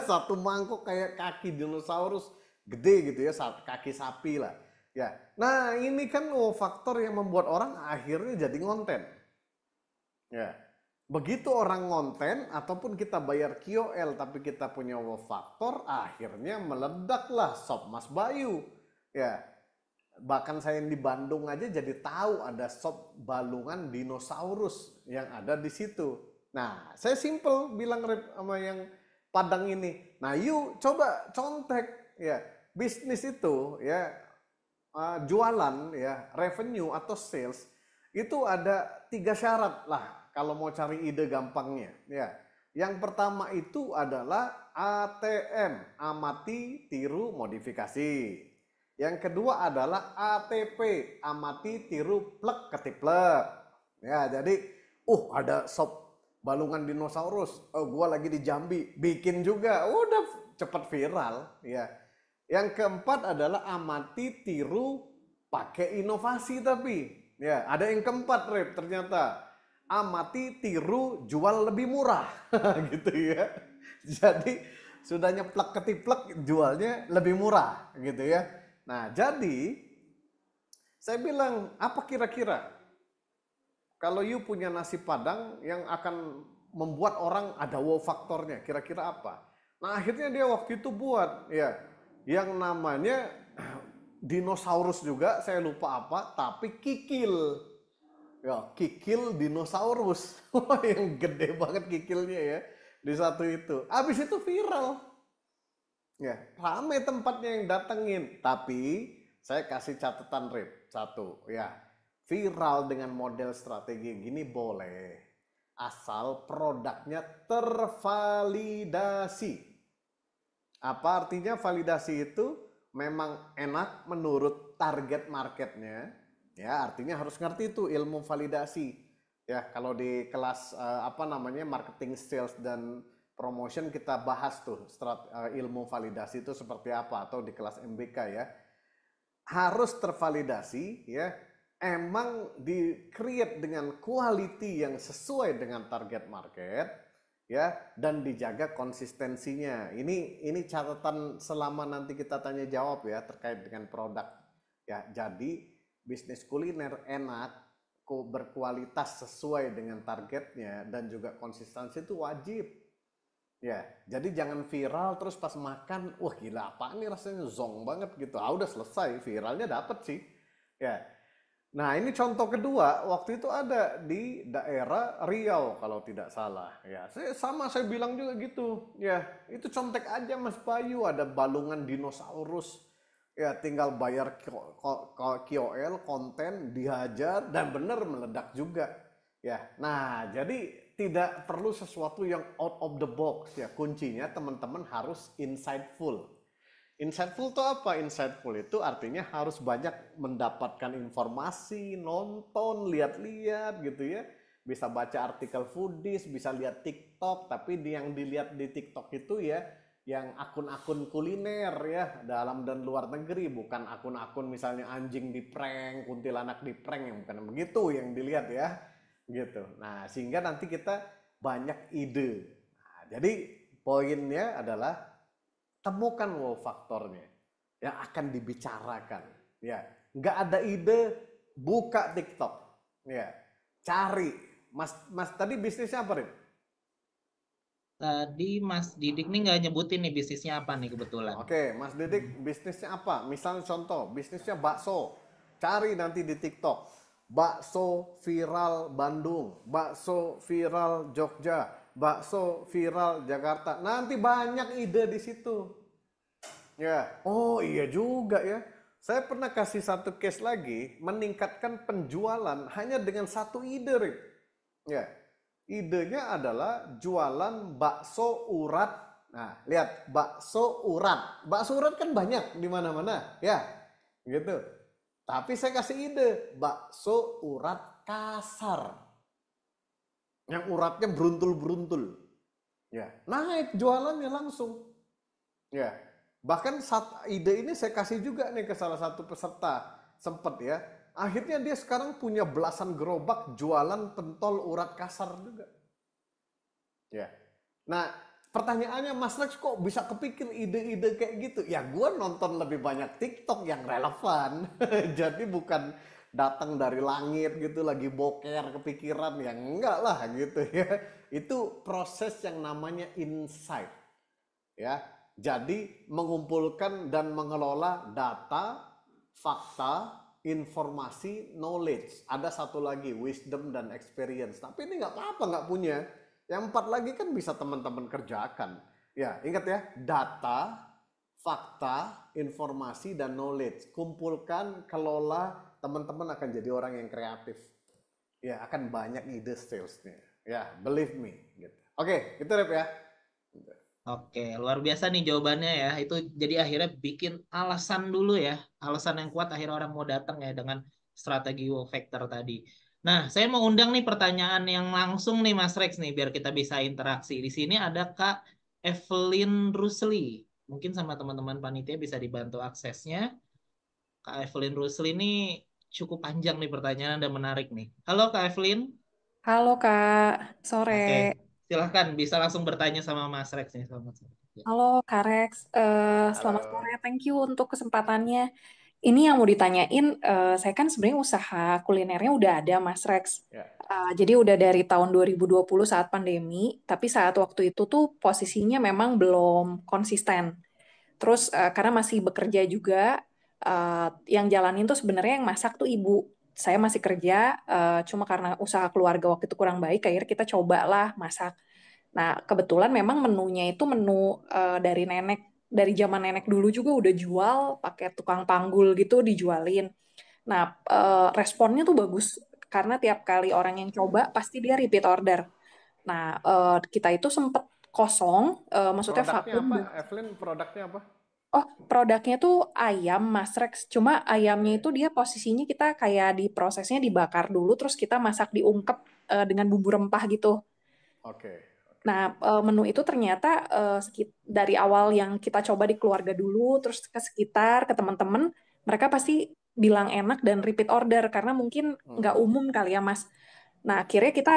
satu mangkok kayak kaki dinosaurus gede gitu ya, kaki sapi lah. Ya, nah ini kan wow faktor yang membuat orang akhirnya jadi ngonten. Ya, begitu orang ngonten ataupun kita bayar KOL tapi kita punya wow faktor, akhirnya meledaklah Sop Mas Bayu. Ya, bahkan saya yang di Bandung aja jadi tahu ada sop balungan dinosaurus yang ada di situ. Nah, saya simple bilang sama yang Padang ini. Nah, yuk coba contek ya. Bisnis itu ya jualan ya, revenue atau sales itu ada 3 syarat lah kalau mau cari ide gampangnya ya. Yang pertama itu adalah ATM, amati, tiru, modifikasi. Yang kedua adalah ATP, amati, tiru, plek, ketiplek. Ya, jadi ada sop balungan dinosaurus. Gua lagi di Jambi, bikin juga. Udah cepat viral, ya. Yang keempat adalah amati, tiru, pakai inovasi tapi. Ya, ada yang keempat, Rip, ternyata. Amati, tiru, jual lebih murah. Gitu ya. Jadi sudah nyeplek ketiplek jualnya lebih murah gitu ya. Nah, jadi saya bilang, apa kira-kira Kalau you punya nasi Padang yang akan membuat orang ada wow faktornya, kira-kira apa? Nah akhirnya dia waktu itu buat ya yang namanya dinosaurus juga, saya lupa apa, tapi kikil. Ya, kikil dinosaurus. Yang gede banget kikilnya ya di satu itu. Habis itu viral. Ya, rame tempatnya yang datengin. Tapi saya kasih catatan Rip, satu, ya. Viral dengan model strategi gini boleh. Asal produknya tervalidasi. Apa artinya validasi itu? Memang enak menurut target marketnya. Ya, artinya harus ngerti itu ilmu validasi. Ya, kalau di kelas apa namanya marketing, sales dan promotion kita bahas tuh ilmu validasi itu seperti apa, atau di kelas MBK ya. Harus tervalidasi ya. Emang di create dengan quality yang sesuai dengan target market ya, dan dijaga konsistensinya. Ini catatan selama nanti kita tanya jawab ya terkait dengan produk. Ya, jadi bisnis kuliner enak, kok berkualitas sesuai dengan targetnya dan juga konsistensi itu wajib. Ya, jadi jangan viral terus pas makan, wah gila apa nih rasanya zong banget gitu. Ah udah selesai, viralnya dapet sih. Ya. Nah, ini contoh kedua, waktu itu ada di daerah Riau kalau tidak salah. Ya, saya bilang juga gitu. Ya, itu contek aja Mas Bayu, ada balungan dinosaurus. Ya, tinggal bayar KOL, konten, dihajar, dan benar meledak juga. Ya, nah jadi tidak perlu sesuatu yang out of the box. Ya, kuncinya teman-teman harus insightful. Insightful itu apa? Insightful itu artinya harus banyak mendapatkan informasi, nonton, lihat-lihat gitu ya. Bisa baca artikel foodies, bisa lihat TikTok, tapi yang dilihat di TikTok itu ya yang akun-akun kuliner ya, dalam dan luar negeri, bukan akun-akun misalnya anjing di prank, kuntilanak di prank, yang bukan begitu yang dilihat ya. Gitu. Nah, sehingga nanti kita banyak ide. Nah, jadi poinnya adalah temukan wow faktornya yang akan dibicarakan. Ya, nggak ada ide, buka TikTok. Ya, cari. Mas tadi bisnisnya apa, Rin? Tadi Mas Didik nih nggak nyebutin nih bisnisnya apa nih kebetulan. Oke, Mas Didik bisnisnya apa? Misalnya contoh, bisnisnya bakso. Cari nanti di TikTok. Bakso viral Bandung, bakso viral Jogja, bakso viral Jakarta. Nanti banyak ide di situ. Ya, oh iya juga ya. Saya pernah kasih satu case lagi, meningkatkan penjualan hanya dengan satu ide, Rip. Ya, idenya adalah jualan bakso urat. Nah, lihat, bakso urat. Bakso urat kan banyak di mana-mana, ya. Gitu. Tapi saya kasih ide, bakso urat kasar. Yang uratnya beruntul-beruntul. Ya, naik jualannya langsung. Ya, bahkan ide ini saya kasih juga nih ke salah satu peserta, sempet ya. Akhirnya dia sekarang punya belasan gerobak jualan pentol urat kasar juga. Ya. Nah, pertanyaannya Mas Rex kok bisa kepikir ide-ide kayak gitu? Ya gue nonton lebih banyak TikTok yang relevan. Jadi bukan datang dari langit gitu lagi boker kepikiran, ya enggak lah gitu ya. Itu proses yang namanya insight. Ya, jadi mengumpulkan dan mengelola data, fakta, informasi, knowledge. Ada satu lagi, wisdom dan experience. Tapi ini nggak apa-apa nggak punya. Yang empat lagi kan bisa teman-teman kerjakan. Ya, ingat ya, data, fakta, informasi, dan knowledge. Kumpulkan, kelola, teman-teman akan jadi orang yang kreatif. Ya, akan banyak ide salesnya. Ya, believe me. Gitu. Oke, itu Rep ya. Oke, luar biasa nih jawabannya ya. Itu jadi akhirnya bikin alasan dulu ya. Alasan yang kuat akhirnya orang mau datang ya dengan strategi wow factor tadi. Nah, saya mau undang nih pertanyaan yang langsung nih Mas Rex nih biar kita bisa interaksi. Di sini ada Kak Evelyn Rusli. Mungkin sama teman-teman panitia bisa dibantu aksesnya. Kak Evelyn Rusli ini cukup panjang nih pertanyaan dan menarik nih. Halo Kak Evelyn. Halo Kak, sore. Oke, silahkan bisa langsung bertanya sama Mas Rex nih. Selamat sore. Ya. Halo Kak Rex, selamat sore. Halo. Thank you untuk kesempatannya. ini yang mau ditanyain, saya kan sebenarnya usaha kulinernya udah ada, Mas Rex. Ya. Jadi udah dari tahun 2020 saat pandemi, tapi saat waktu itu tuh posisinya memang belum konsisten. Terus karena masih bekerja juga, yang jalanin tuh sebenarnya yang masak tuh ibu. Saya masih kerja, cuma karena usaha keluarga waktu itu kurang baik, akhirnya kita cobalah masak. Nah, kebetulan memang menunya itu menu dari nenek, dari zaman nenek dulu juga udah jual, pakai tukang panggul gitu dijualin. Nah, responnya tuh bagus, karena tiap kali orang yang coba pasti dia repeat order. Nah, kita itu sempet kosong, maksudnya Produknya vakum. apa, Evelyn? Produknya apa? Oh, produknya tuh ayam, Mas Rex. Cuma ayamnya Oke. itu dia posisinya kita kayak di prosesnya dibakar dulu, terus kita masak diungkep dengan bumbu rempah gitu. Oke. Oke. Nah, menu itu ternyata dari awal yang kita coba di keluarga dulu, terus ke sekitar, ke teman-teman, mereka pasti bilang enak dan repeat order karena mungkin nggak Mhm. umum kali ya, Mas. Nah, akhirnya kita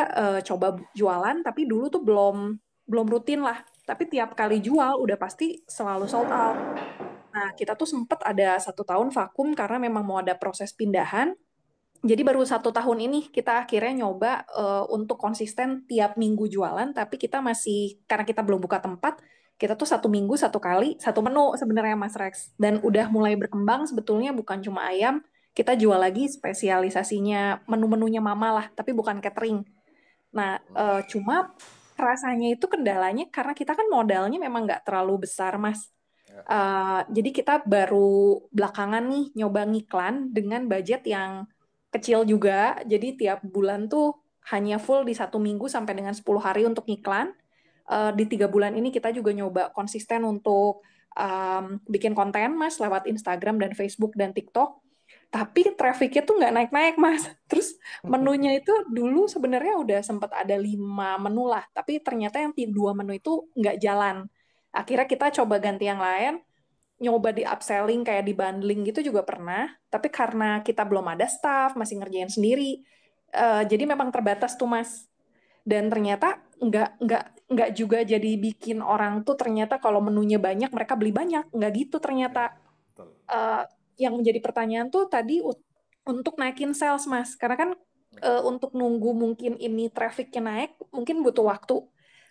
coba jualan, tapi dulu tuh belum belum rutin lah. Tapi tiap kali Ya. jual udah pasti selalu sold out. Nah, kita tuh sempet ada 1 tahun vakum karena memang mau ada proses pindahan. Jadi baru 1 tahun ini kita akhirnya nyoba untuk konsisten tiap minggu jualan, tapi kita masih, karena kita belum buka tempat, kita tuh 1 minggu 1 kali, 1 menu sebenarnya Mas Rex. Dan udah mulai berkembang sebetulnya bukan cuma ayam, kita jual lagi spesialisasinya menu-menunya mama lah, tapi bukan catering. Nah, cuma rasanya itu kendalanya karena kita kan modalnya memang nggak terlalu besar, Mas. Ya. Jadi kita baru belakangan nih nyoba ngiklan dengan budget yang kecil juga. Jadi tiap bulan tuh hanya full di 1 minggu sampai dengan 10 hari untuk ngiklan. Di 3 bulan ini kita juga nyoba konsisten untuk bikin konten, Mas, lewat Instagram dan Facebook dan TikTok. Tapi trafficnya tuh nggak naik-naik, Mas. Terus menunya itu dulu sebenarnya udah sempat ada 5 menu lah, tapi ternyata yang 2 menu itu nggak jalan. Akhirnya kita coba ganti yang lain, nyoba di upselling kayak di bundling gitu juga pernah, tapi karena kita belum ada staff, masih ngerjain sendiri, jadi memang terbatas tuh Mas. Dan ternyata nggak juga jadi bikin orang tuh ternyata kalau menunya banyak mereka beli banyak, nggak gitu Ya. ternyata. Betul. eh, yang menjadi pertanyaan tuh tadi untuk naikin sales, Mas. Karena kan untuk nunggu mungkin ini trafficnya naik, mungkin butuh waktu.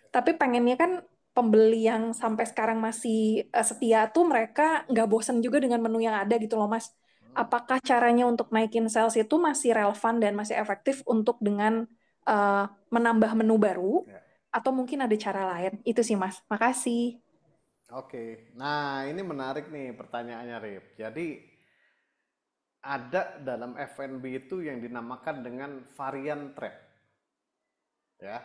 Tapi pengennya kan pembeli yang sampai sekarang masih setia tuh mereka nggak bosen juga dengan menu yang ada gitu loh, Mas. Apakah caranya untuk naikin sales itu masih relevan dan masih efektif untuk dengan menambah menu baru? Ya. Atau mungkin ada cara lain? Itu sih, Mas. Makasih. Oke. Nah, ini menarik nih pertanyaannya, Rip. Jadi ada dalam F&B itu yang dinamakan dengan varian trap, ya,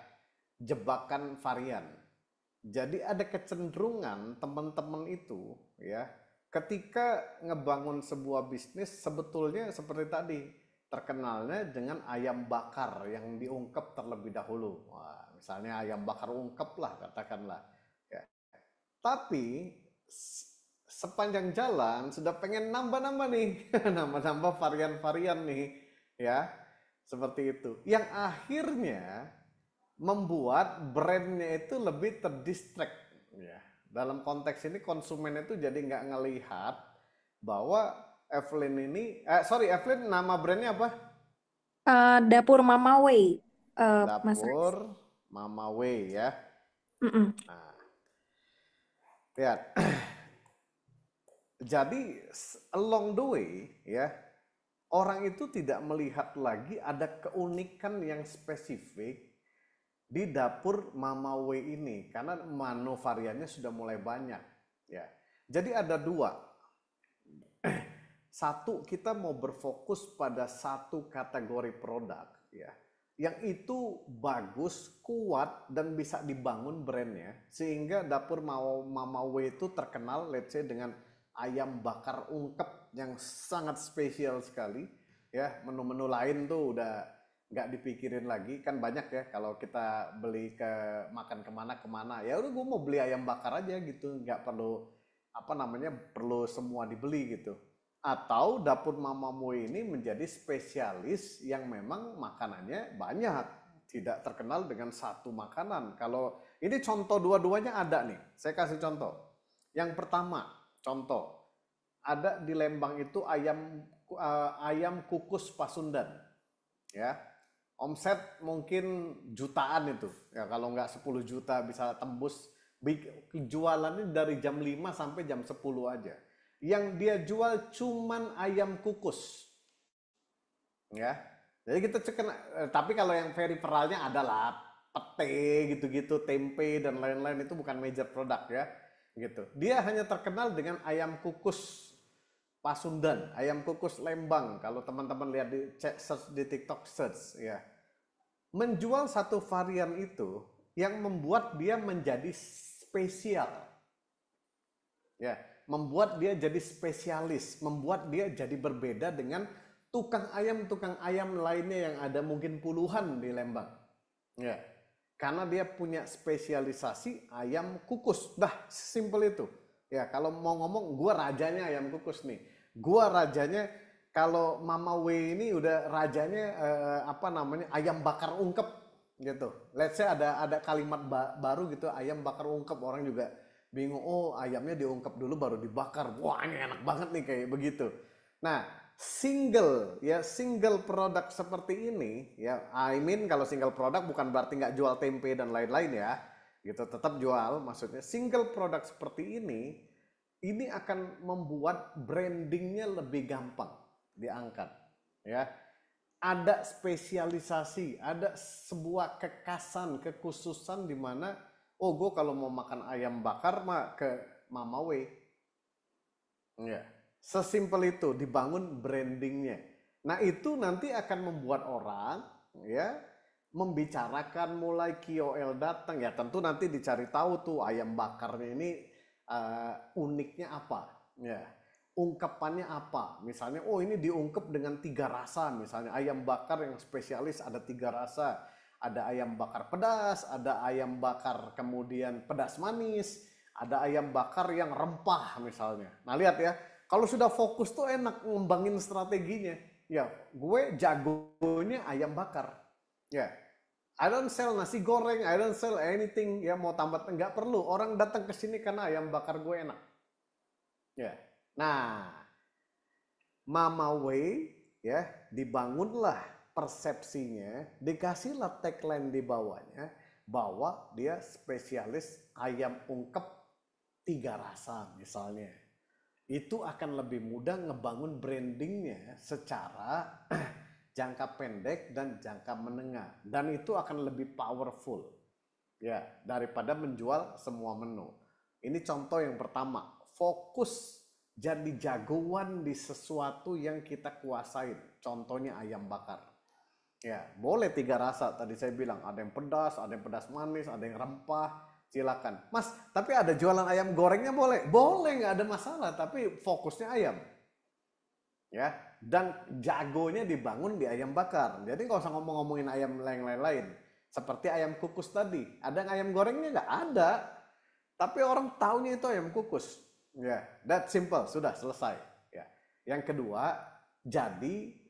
jebakan varian. Jadi ada kecenderungan teman-teman itu, ya, ketika ngebangun sebuah bisnis sebetulnya seperti tadi, terkenalnya dengan ayam bakar yang diungkep terlebih dahulu. Wah, misalnya ayam bakar ungkep lah katakanlah. Ya. Tapi sepanjang jalan sudah pengen nambah-nambah nih, nambah-nambah varian-varian nih, ya, seperti itu. Yang akhirnya membuat brandnya itu lebih terdistract, ya. Dalam konteks ini konsumen itu jadi nggak ngelihat bahwa Evelyn ini, Evelyn nama brandnya apa? Dapur Mama Way, Mas Rex. Dapur Mama Way, ya. Mm-mm. Nah, lihat. Jadi along the way, ya, orang itu tidak melihat lagi ada keunikan yang spesifik di dapur Mama W ini karena menu variannya sudah mulai banyak, ya. Jadi ada dua. Satu, kita mau berfokus pada satu kategori produk, ya, yang itu bagus, kuat dan bisa dibangun brandnya sehingga dapur Mama W itu terkenal, let's say, dengan ayam bakar ungkep yang sangat spesial sekali, ya. Menu-menu lain tuh udah nggak dipikirin lagi, kan banyak ya kalau kita beli ke makan kemana ya udah gue mau beli ayam bakar aja gitu, nggak perlu apa namanya perlu semua dibeli gitu. Atau dapur Mamamu ini menjadi spesialis yang memang makanannya banyak, tidak terkenal dengan satu makanan. Kalau ini contoh dua-duanya ada nih, saya kasih contoh. Yang pertama, contoh ada di Lembang itu ayam kukus Pasundan, ya. Omset mungkin jutaan itu, ya kalau nggak 10 juta bisa tembus. Jualannya dari jam 5 sampai jam 10 aja. Yang dia jual cuman ayam kukus, ya. Jadi kita tapi kalau yang peripheralnya adalah pete gitu-gitu, tempe dan lain-lain, itu bukan major produk ya, gitu. Dia hanya terkenal dengan ayam kukus Pasundan, ayam kukus Lembang. Kalau teman-teman lihat di search di TikTok search ya. Menjual satu varian itu yang membuat dia menjadi spesial. Ya, membuat dia jadi spesialis, membuat dia jadi berbeda dengan tukang ayam lainnya yang ada mungkin puluhan di Lembang. Ya. Karena dia punya spesialisasi ayam kukus. Dah, simpel itu. Ya, kalau mau ngomong gua rajanya ayam kukus nih. Gua rajanya, kalau Mama W ini udah rajanya ayam bakar ungkep gitu. Let's say ada kalimat baru gitu, ayam bakar ungkep, orang juga bingung, oh ayamnya diungkep dulu baru dibakar. Wah, ini enak banget nih kayak begitu. Nah, single produk seperti ini ya, kalau single produk bukan berarti nggak jual tempe dan lain-lain ya, gitu, tetap jual. Maksudnya single produk seperti ini akan membuat brandingnya lebih gampang diangkat, ya. Ada spesialisasi, ada sebuah kekhususan di mana, oh gue kalau mau makan ayam bakar mah ke Mama W, ya. Sesimpel itu, dibangun brandingnya. Nah itu nanti akan membuat orang ya membicarakan, mulai KOL datang ya, tentu nanti dicari tahu tuh ayam bakarnya ini uniknya apa, ya, ungkepannya apa. Misalnya, oh ini diungkep dengan 3 rasa, misalnya ayam bakar yang spesialis ada 3 rasa, ada ayam bakar pedas, ada ayam bakar kemudian pedas manis, ada ayam bakar yang rempah misalnya. Nah lihat ya. Kalau sudah fokus tuh enak ngembangin strateginya. Ya, gue jagonya ayam bakar. Ya, I don't sell nasi goreng, I don't sell anything. Ya, mau tambah nggak perlu. Orang datang ke sini karena ayam bakar gue enak. Ya, nah, Mama Way ya dibangunlah persepsinya, dikasihlah tagline di bawahnya bahwa dia spesialis ayam ungkep 3 rasa misalnya. Itu akan lebih mudah ngebangun brandingnya secara jangka pendek dan jangka menengah, dan itu akan lebih powerful ya daripada menjual semua menu. Ini contoh yang pertama, fokus jadi jagoan di sesuatu yang kita kuasain. Contohnya ayam bakar ya, boleh 3 rasa tadi saya bilang, ada yang pedas, ada yang pedas manis, ada yang rempah. Silakan, Mas, tapi ada jualan ayam gorengnya boleh? Boleh, nggak ada masalah, tapi fokusnya ayam. Ya, dan jagonya dibangun di ayam bakar. Jadi nggak usah ngomongin ayam lain-lain. Seperti ayam kukus tadi, ada ayam gorengnya nggak ada, tapi orang taunya itu ayam kukus. Ya, that simple, sudah selesai. Ya. Yang kedua, jadi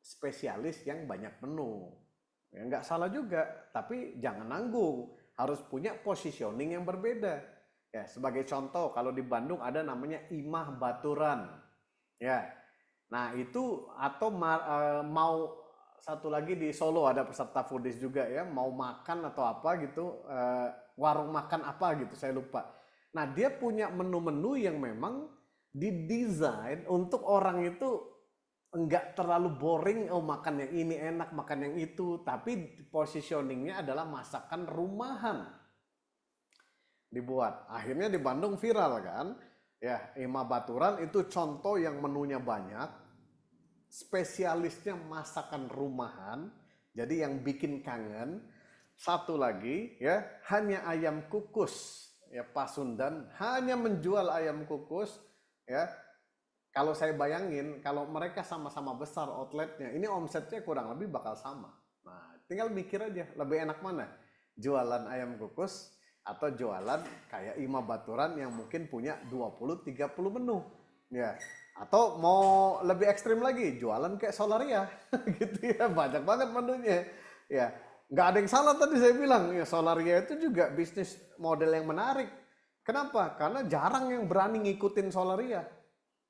spesialis yang banyak menu. Ya, nggak salah juga, tapi jangan nanggung. Harus punya positioning yang berbeda. Ya, sebagai contoh, kalau di Bandung ada namanya Imah Baturan. Ya. Nah, itu atau mau satu lagi di Solo ada peserta foodies juga ya, mau makan atau apa gitu, warung makan apa gitu, saya lupa. Nah, dia punya menu-menu yang memang didesain untuk orang itu enggak terlalu boring, oh makan yang ini enak, makan yang itu, tapi positioningnya adalah masakan rumahan dibuat. Akhirnya di Bandung viral kan, ya, Imah Baturan itu contoh yang menunya banyak, spesialisnya masakan rumahan, jadi yang bikin kangen. Satu lagi ya, hanya ayam kukus ya, Pasundan hanya menjual ayam kukus ya. Kalau saya bayangin, kalau mereka sama-sama besar outletnya, ini omsetnya kurang lebih bakal sama. Nah, tinggal mikir aja, lebih enak mana? Jualan ayam kukus atau jualan kayak Imah Baturan yang mungkin punya 20-30 menu. Ya. Atau mau lebih ekstrim lagi, jualan kayak Solaria. Gitu ya, banyak banget menunya. Ya, nggak ada yang salah tadi saya bilang. Ya, Solaria itu juga bisnis model yang menarik. Kenapa? Karena jarang yang berani ngikutin Solaria.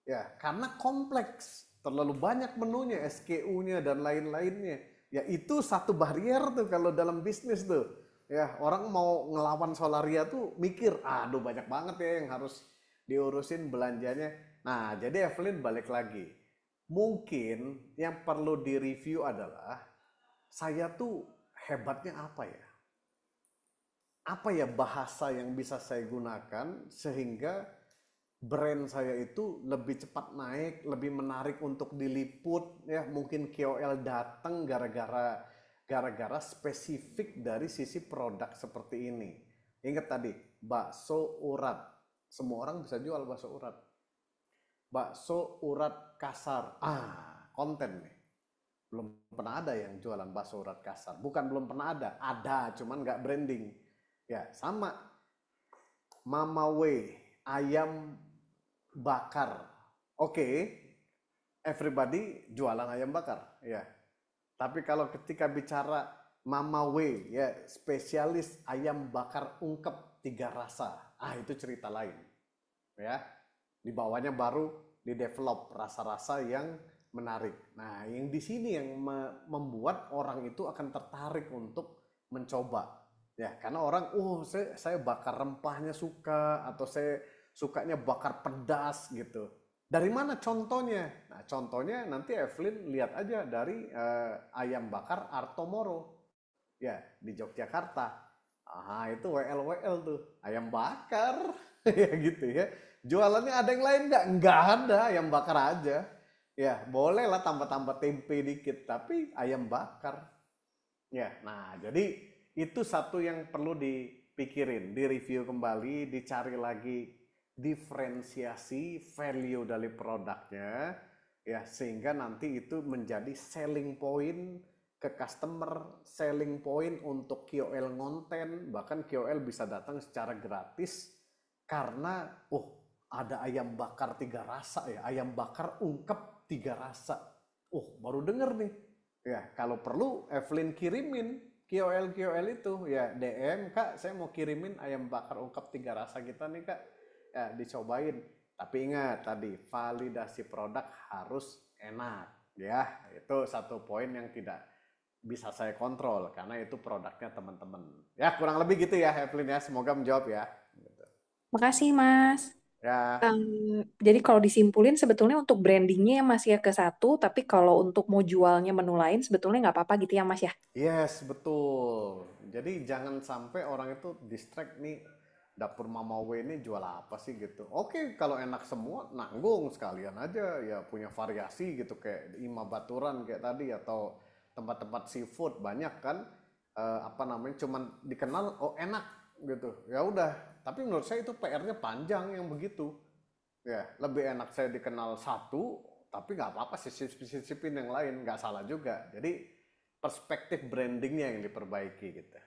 Ya, karena kompleks, terlalu banyak menunya, SKU-nya dan lain-lainnya. Ya itu satu barrier tuh kalau dalam bisnis tuh. Ya, orang mau ngelawan Solaria tuh mikir, aduh banyak banget ya yang harus diurusin belanjanya. Nah, jadi Evelyn balik lagi. Mungkin yang perlu direview adalah saya tuh hebatnya apa ya? Apa ya bahasa yang bisa saya gunakan sehingga brand saya itu lebih cepat naik, lebih menarik untuk diliput, ya mungkin KOL datang gara-gara spesifik dari sisi produk seperti ini. Ingat tadi, bakso urat. Semua orang bisa jual bakso urat. Bakso urat kasar. Konten nih. Belum pernah ada yang jualan bakso urat kasar. Bukan belum pernah ada cuman nggak branding. Ya, sama. Mama Way, ayam bakar. Oke, everybody jualan ayam bakar, ya. Tapi kalau ketika bicara Mama Way, ya spesialis ayam bakar ungkep 3 rasa, itu cerita lain, ya. Di bawahnya baru di develop rasa-rasa yang menarik. Nah, yang di sini yang membuat orang itu akan tertarik untuk mencoba, ya. Karena orang, saya bakar rempahnya suka, atau saya sukanya bakar pedas gitu. Dari mana contohnya? Nah, contohnya nanti Evelyn lihat aja dari ayam bakar Artomoro. Ya, di Yogyakarta. Itu WL tuh, ayam bakar. Ya gitu ya. Jualannya ada yang lain nggak? Nggak ada, ayam bakar aja. Ya, boleh lah tambah-tambah tempe dikit, tapi ayam bakar. Ya, nah jadi itu satu yang perlu dipikirin, direview kembali, dicari lagi diferensiasi value dari produknya, ya sehingga nanti itu menjadi selling point ke customer, selling point untuk KOL ngonten, bahkan KOL bisa datang secara gratis karena ada ayam bakar 3 rasa ya, ayam bakar ungkep 3 rasa. Baru denger nih. Ya, kalau perlu Evelyn kirimin KOL itu ya DM, Kak, saya mau kirimin ayam bakar ungkep 3 rasa kita nih, Kak. Ya, dicobain. Tapi ingat tadi, validasi produk harus enak. Ya, itu satu poin yang tidak bisa saya kontrol karena itu produknya teman-teman. Ya, kurang lebih gitu ya, Evelyn ya. Semoga menjawab ya. Makasih, Mas. Ya, Jadi kalau disimpulin sebetulnya untuk brandingnya ya Mas ya ke satu, tapi kalau untuk mau jualnya menu lain sebetulnya nggak apa-apa gitu ya Mas ya. yes, betul. Jadi jangan sampai orang itu distract nih, dapur Mama W ini jual apa sih gitu. Oke, kalau enak semua nanggung sekalian aja ya, punya variasi gitu kayak Ima Baturan kayak tadi, atau tempat-tempat seafood banyak kan, cuman dikenal enak gitu. Ya udah, tapi menurut saya itu PR-nya panjang yang begitu. Ya, lebih enak saya dikenal satu, tapi nggak apa-apa sisipin yang lain, nggak salah juga. Jadi perspektif brandingnya yang diperbaiki gitu.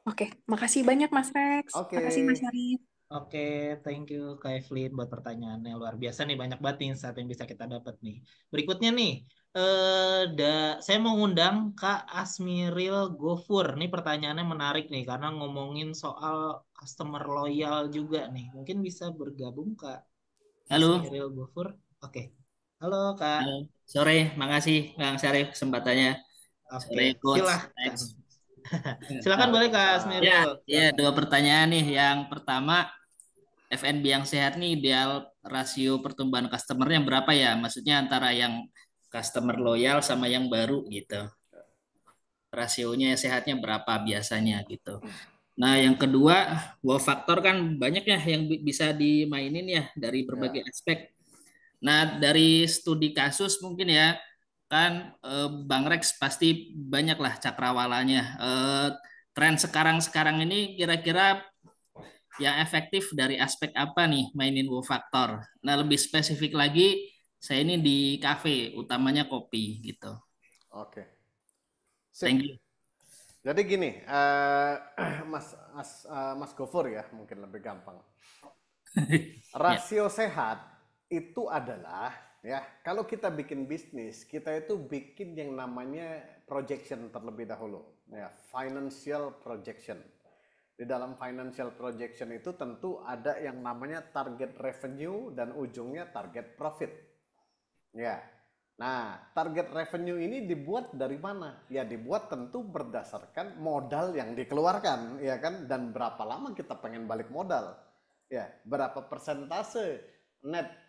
Oke, makasih banyak Mas Rex. Oke. Makasih Mas Syarif. Oke, thank you Kak Evelyn buat pertanyaannya, luar biasa nih, banyak banget insight yang bisa kita dapat nih. Berikutnya nih, saya mau ngundang Kak Asmiril Gofur. Nih pertanyaannya menarik nih karena ngomongin soal customer loyal juga nih. Mungkin bisa bergabung Kak Halo, Asmiril Gofur. Oke. Halo Kak. halo. Sore, makasih Bang Syarif kesempatannya. Oke, Sore, Coach Rex. silahkan. Silakan boleh Kak Ya, Asmiril. ya Silakan. dua pertanyaan nih. Yang pertama, F&B yang sehat nih ideal rasio pertumbuhan customernya berapa ya? Maksudnya antara yang customer loyal sama yang baru gitu. Rasionya sehatnya berapa biasanya gitu. Nah, yang kedua, wow faktor kan banyak ya yang bisa dimainin ya dari Ya. berbagai aspek. Nah, dari studi kasus mungkin ya, kan Bang Rex pasti banyak lah cakrawalanya. Tren sekarang-sekarang ini kira-kira yang efektif dari aspek apa nih mainin wow faktor? Nah, lebih spesifik lagi, saya ini di kafe, utamanya kopi gitu. Oke. Sip. Thank you. Jadi gini, Mas Gofur ya, mungkin lebih gampang. Ya, Rasio sehat itu adalah, ya, kalau kita bikin bisnis, kita itu bikin yang namanya projection terlebih dahulu, ya, financial projection. Di dalam financial projection itu tentu ada yang namanya target revenue dan ujungnya target profit. Ya. Nah, target revenue ini dibuat dari mana? Ya dibuat tentu berdasarkan modal yang dikeluarkan, ya kan? Dan berapa lama kita pengen balik modal? Ya, berapa persentase net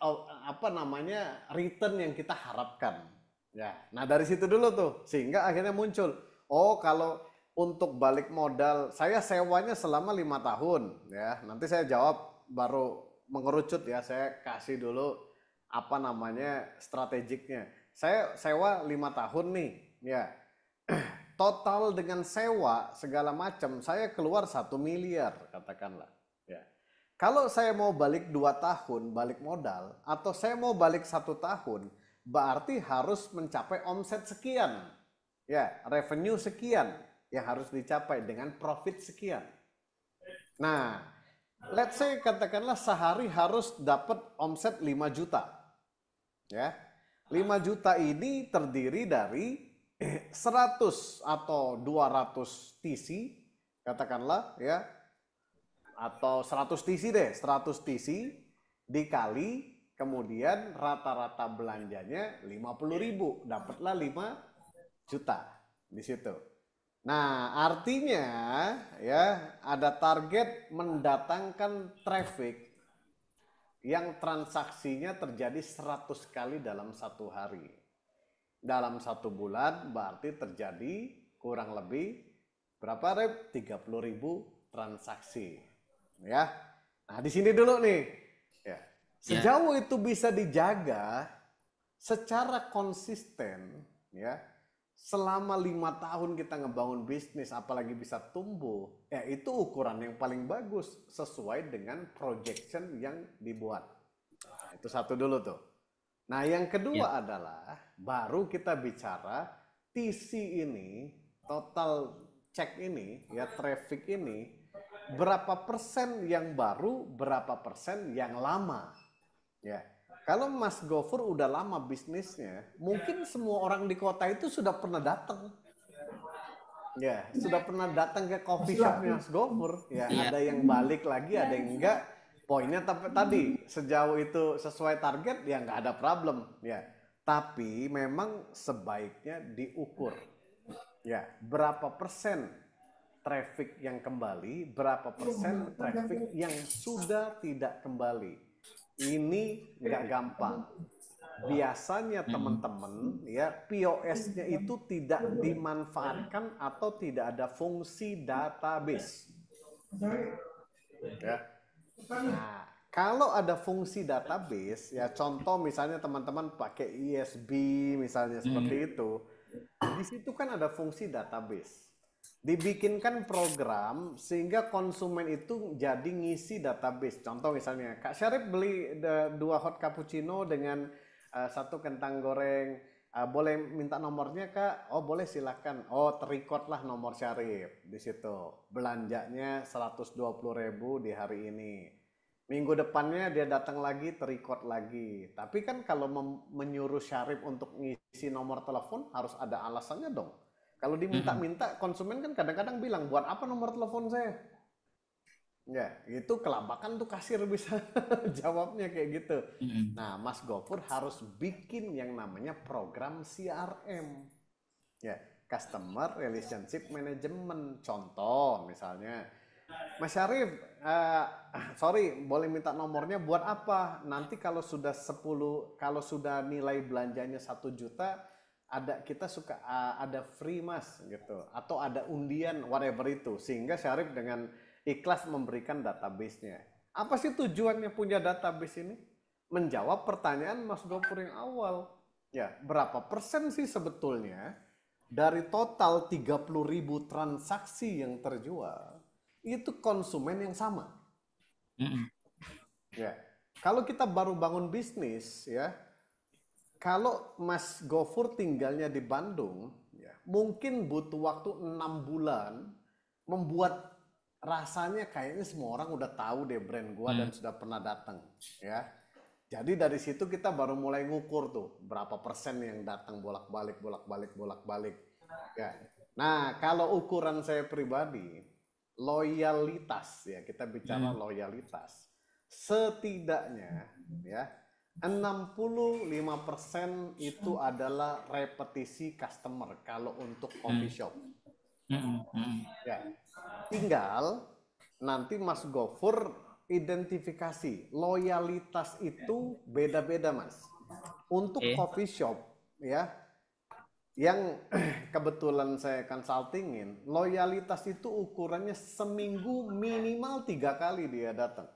return yang kita harapkan? Ya. Nah, dari situ dulu tuh sehingga akhirnya muncul, oh kalau untuk balik modal saya sewanya selama 5 tahun, ya. Nanti saya jawab baru mengerucut ya, saya kasih dulu strategiknya. Saya sewa 5 tahun nih, ya. Total dengan sewa segala macam saya keluar 1 miliar katakanlah. Ya. Kalau saya mau balik 2 tahun balik modal atau saya mau balik 1 tahun, berarti harus mencapai omset sekian, ya revenue sekian yang harus dicapai dengan profit sekian. Nah, let's say katakanlah sehari harus dapat omset 5 juta. Ya. 5 juta ini terdiri dari 100 atau 200 TC katakanlah ya. Atau 100 TC deh, 100 TC dikali kemudian rata-rata belanjanya 50.000, dapatlah 5 juta di situ. Nah, artinya ya ada target mendatangkan traffic yang transaksinya terjadi 100 kali dalam 1 hari. Dalam 1 bulan berarti terjadi kurang lebih berapa Rep? 30.000 transaksi. Ya. Nah, di sini dulu nih. Ya. Sejauh itu bisa dijaga secara konsisten ya. Selama 5 tahun kita ngebangun bisnis, apalagi bisa tumbuh, ya itu ukuran yang paling bagus sesuai dengan projection yang dibuat. Nah, itu satu dulu tuh. Nah, yang kedua adalah baru kita bicara TC ini, total check ini, ya traffic ini, berapa persen yang baru, berapa persen yang lama. Ya. Kalau Mas Gofur udah lama bisnisnya, mungkin semua orang di kota itu sudah pernah datang. Ya, sudah pernah datang ke coffee shopnya Mas Gofur. Ya, ada yang balik lagi, ada yang enggak. Poinnya tadi, sejauh itu sesuai target, ya nggak ada problem. Ya, tapi memang sebaiknya diukur. Ya, berapa persen traffic yang kembali, berapa persen traffic yang sudah tidak kembali. Ini nggak gampang. Biasanya teman-teman ya POS-nya itu tidak dimanfaatkan atau tidak ada fungsi database. Ya. Nah, kalau ada fungsi database, ya contoh misalnya teman-teman pakai ISB misalnya seperti itu, di situ kan ada fungsi database. Dibikinkan program sehingga konsumen itu jadi ngisi database. Contoh misalnya, Kak Syarif beli 2 hot cappuccino dengan 1 kentang goreng. Boleh minta nomornya Kak? Oh boleh silakan. Oh terrecord lah nomor Syarif di situ. Belanjanya 120.000 di hari ini. Minggu depannya dia datang lagi terrecord lagi. Tapi kan kalau menyuruh Syarif untuk ngisi nomor telepon harus ada alasannya dong. Kalau diminta-minta konsumen kan kadang-kadang bilang, buat apa nomor telepon saya? Ya, itu kelabakan tuh kasir bisa jawabnya kayak gitu. Nah, Mas Gofur harus bikin yang namanya program CRM. Ya, Customer Relationship Management. Contoh misalnya, Mas Syarif, sorry, boleh minta nomornya buat apa? Nanti kalau sudah nilai belanjanya 1 juta, kita suka ada free mas gitu atau ada undian whatever itu sehingga Syarif dengan ikhlas memberikan database-nya. Apa sih tujuannya punya database ini? Menjawab pertanyaan Mas Gofur yang awal. Ya, berapa persen sih sebetulnya dari total 30.000 transaksi yang terjual itu konsumen yang sama. Ya, kalau kita baru bangun bisnis ya. Kalau Mas Gofur tinggalnya di Bandung, ya, mungkin butuh waktu 6 bulan membuat rasanya kayaknya semua orang udah tahu deh brand gua dan sudah pernah datang, ya. Jadi dari situ kita baru mulai ngukur tuh berapa persen yang datang bolak-balik. Ya. Nah, kalau ukuran saya pribadi, loyalitas ya, kita bicara loyalitas. Setidaknya ya 65% itu adalah repetisi customer kalau untuk coffee shop. Ya, tinggal nanti Mas Gofur identifikasi loyalitas itu beda-beda, Mas. Untuk coffee shop ya, yang kebetulan saya consultingin, loyalitas itu ukurannya seminggu minimal 3 kali dia datang.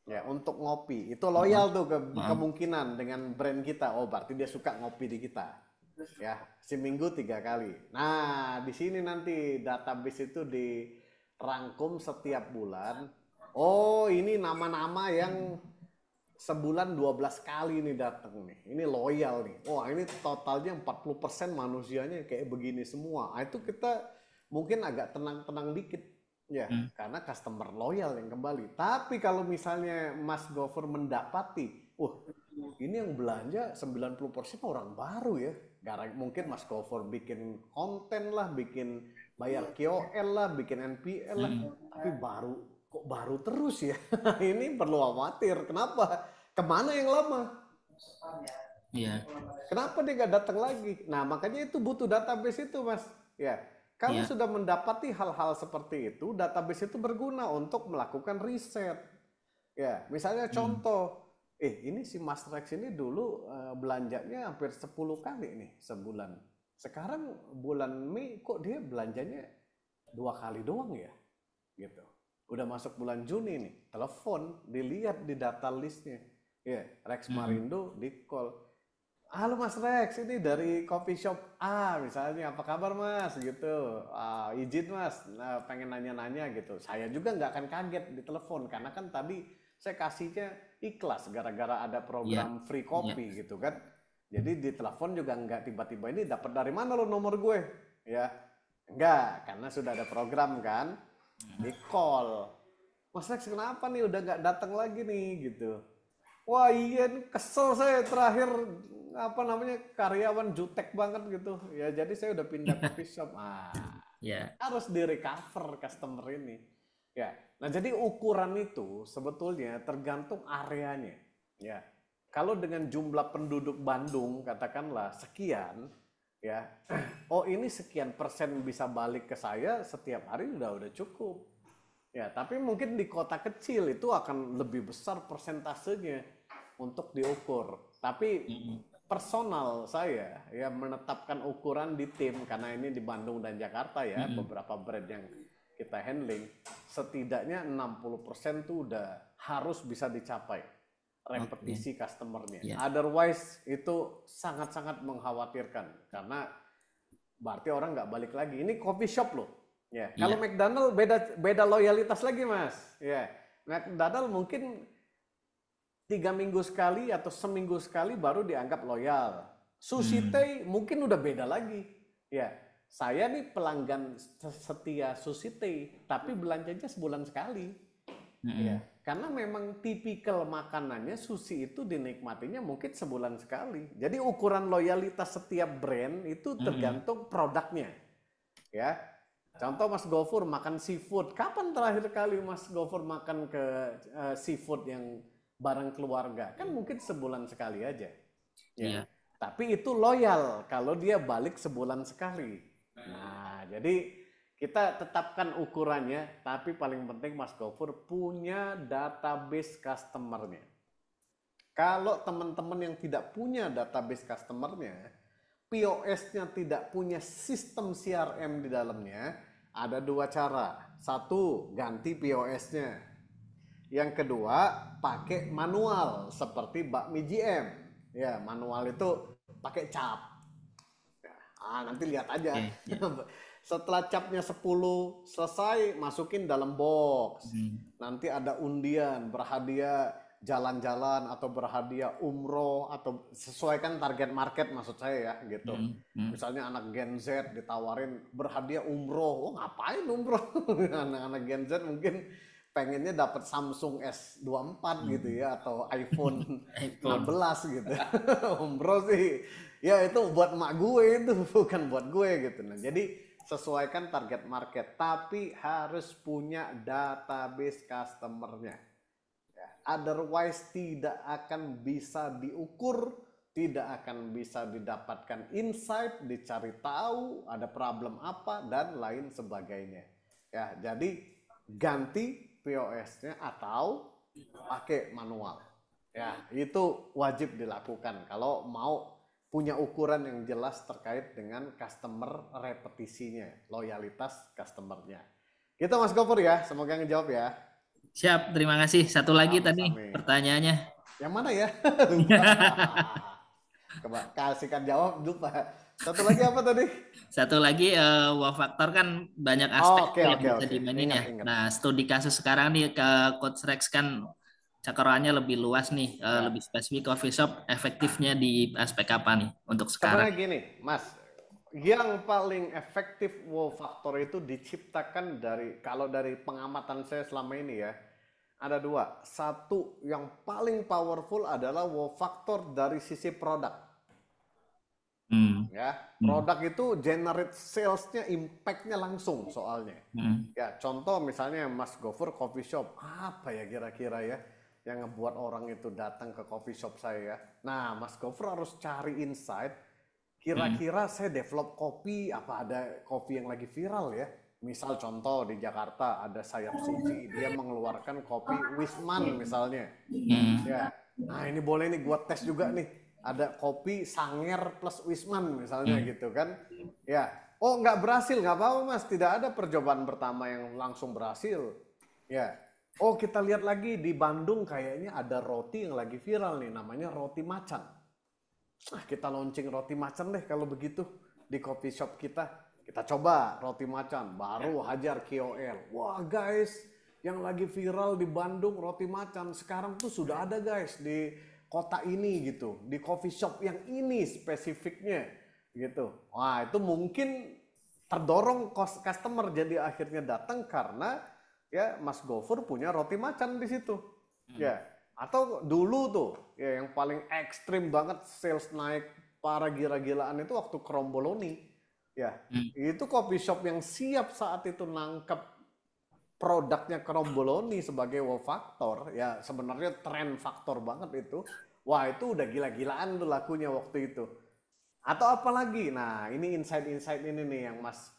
Ya, untuk ngopi itu loyal tuh kemungkinan dengan brand kita. Oh, berarti dia suka ngopi di kita. Ya, seminggu 3 kali. Nah, di sini nanti database itu dirangkum setiap bulan. Oh, ini nama-nama yang sebulan 12 kali nih datang nih. Ini loyal nih. Wah, ini totalnya 40% manusianya kayak begini semua. Nah, itu kita mungkin agak tenang-tenang dikit. Ya, karena customer loyal yang kembali. Tapi kalau misalnya Mas Gofur mendapati, ini yang belanja 90% orang baru ya. Mungkin Mas Gofur bikin konten lah, bikin bayar KOL lah, bikin NPL lah. Tapi kok baru terus ya? Ini perlu khawatir. Kenapa? Kemana yang lama? Iya. Kenapa dia nggak datang lagi? Nah, makanya itu butuh database itu, Mas. Ya. Kalau sudah mendapati hal-hal seperti itu, database itu berguna untuk melakukan riset. Ya, misalnya contoh, ini si Mas Rex ini dulu belanjanya hampir 10 kali nih sebulan. Sekarang bulan Mei kok dia belanjanya 2 kali doang ya? Gitu. Udah masuk bulan Juni nih, telepon, dilihat di data listnya. Ya, Rex Marindo di call. Halo Mas Rex, ini dari coffee shop A misalnya, apa kabar Mas? Gitu, izin Mas, pengen nanya-nanya gitu. Saya juga nggak akan kaget di telepon, karena kan tadi saya kasihnya ikhlas gara-gara ada program free kopi gitu kan. Jadi di telepon juga nggak tiba-tiba ini dapat dari mana lo nomor gue? Ya, nggak, karena sudah ada program kan. Di call, Mas Rex kenapa nih udah nggak datang lagi nih gitu. Wah iya, kesel saya terakhir karyawan jutek banget gitu ya, jadi saya udah pindah coffee shop. Harus direcover customer ini ya. Nah, jadi ukuran itu sebetulnya tergantung areanya ya. Kalau dengan jumlah penduduk Bandung katakanlah sekian ya, oh ini sekian persen bisa balik ke saya setiap hari, udah cukup ya. Tapi mungkin di kota kecil itu akan lebih besar persentasenya untuk diukur. Tapi personal saya ya menetapkan ukuran di tim, karena ini di Bandung dan Jakarta ya, beberapa brand yang kita handling, setidaknya 60% tuh udah harus bisa dicapai repetisi customernya. Otherwise itu sangat-sangat mengkhawatirkan, karena berarti orang nggak balik lagi. Ini coffee shop loh ya. Kalau McDonald beda loyalitas lagi Mas ya. McDonald mungkin 3 minggu sekali atau seminggu sekali baru dianggap loyal. Sushi Tei mungkin udah beda lagi. Ya, saya nih pelanggan setia Sushi Tei, tapi belanjanya sebulan sekali. Ya, karena memang tipikal makanannya sushi itu dinikmatinya mungkin sebulan sekali. Jadi ukuran loyalitas setiap brand itu tergantung produknya. Ya. Contoh Mas Gofur makan seafood. Kapan terakhir kali Mas Gofur makan ke seafood yang bareng keluarga? Kan mungkin sebulan sekali aja. Ya. Tapi itu loyal kalau dia balik sebulan sekali. Nah, jadi kita tetapkan ukurannya, tapi paling penting Mas Gofur punya database customer-nya. Kalau teman-teman yang tidak punya database customer-nya, POS-nya tidak punya sistem CRM di dalamnya, ada 2 cara. 1, ganti POS-nya. Yang kedua, pakai manual seperti bakmi GM. Ya, manual itu pakai cap. Nanti lihat aja. Setelah capnya 10 selesai, masukin dalam box. Nanti ada undian, berhadiah jalan-jalan atau berhadiah umroh, atau sesuaikan target market maksud saya ya gitu. Misalnya anak Gen Z ditawarin berhadiah umroh. Ngapain umroh? Anak-anak Gen Z mungkin pengennya dapat Samsung S24 gitu ya, atau iPhone 16 gitu. Umroh sih ya itu buat emak gue, itu bukan buat gue gitu. Nah, jadi sesuaikan target market, tapi harus punya database customer-nya. Ya, otherwise tidak akan bisa diukur, tidak akan bisa didapatkan insight, dicari tahu ada problem apa dan lain sebagainya. Ya, jadi ganti POS-nya atau pakai manual. Ya, itu wajib dilakukan kalau mau punya ukuran yang jelas terkait dengan customer repetisinya, loyalitas customernya. Gitu Mas Gofur ya, semoga ngejawab ya. Siap, terima kasih. Satu lagi tadi Sama-sama. pertanyaannya. Yang mana ya? Lupa. Coba kasihkan jawab lupa. Satu lagi apa tadi? Satu lagi wow factor kan banyak aspek yang bisa dimainin ya. Ingat. Nah, studi kasus sekarang nih ke Coach Rex kan cakrawalanya lebih luas nih, lebih spesifik coffee shop efektifnya di aspek apa nih untuk sekarang? Sebenarnya gini, Mas, yang paling efektif wow factor itu diciptakan kalau dari pengamatan saya selama ini ya, ada dua. Satu yang paling powerful adalah wow factor dari sisi produk. Ya, produk itu generate sales-nya, impact-nya langsung soalnya. Ya, contoh misalnya Mas Gofur coffee shop, apa ya kira-kira ya yang ngebuat orang itu datang ke coffee shop saya. Nah, Mas Gofur harus cari insight. Kira-kira saya develop kopi, apa ada kopi yang lagi viral ya? Misal contoh di Jakarta ada Sayap Suci, dia mengeluarkan kopi Wisman misalnya. Ya, nah ini boleh nih gua tes juga nih. Ada kopi Sanger plus Wisman misalnya gitu kan. Ya, oh nggak berhasil, nggak apa-apa Mas. Tidak ada percobaan pertama yang langsung berhasil. Ya, oh kita lihat lagi di Bandung kayaknya ada roti yang lagi viral nih, namanya roti macan. Nah, kita launching roti macan deh kalau begitu di coffee shop kita. Kita coba roti macan, baru hajar KOL. Wah guys, yang lagi viral di Bandung roti macan sekarang tuh sudah ada guys di kota ini gitu, di coffee shop yang ini spesifiknya gitu. Wah itu mungkin terdorong customer jadi akhirnya datang karena ya Mas Gofur punya roti macan di situ. Ya, atau dulu tuh ya yang paling ekstrim banget sales naik para gila-gilaan itu waktu Kromboloni. Ya, itu coffee shop yang siap saat itu nangkep produknya Kromboloni sebagai wow factor, ya sebenarnya tren faktor banget itu. Wah itu udah gila-gilaan tuh lakunya waktu itu. Atau apalagi, nah ini insight-insight ini nih yang Mas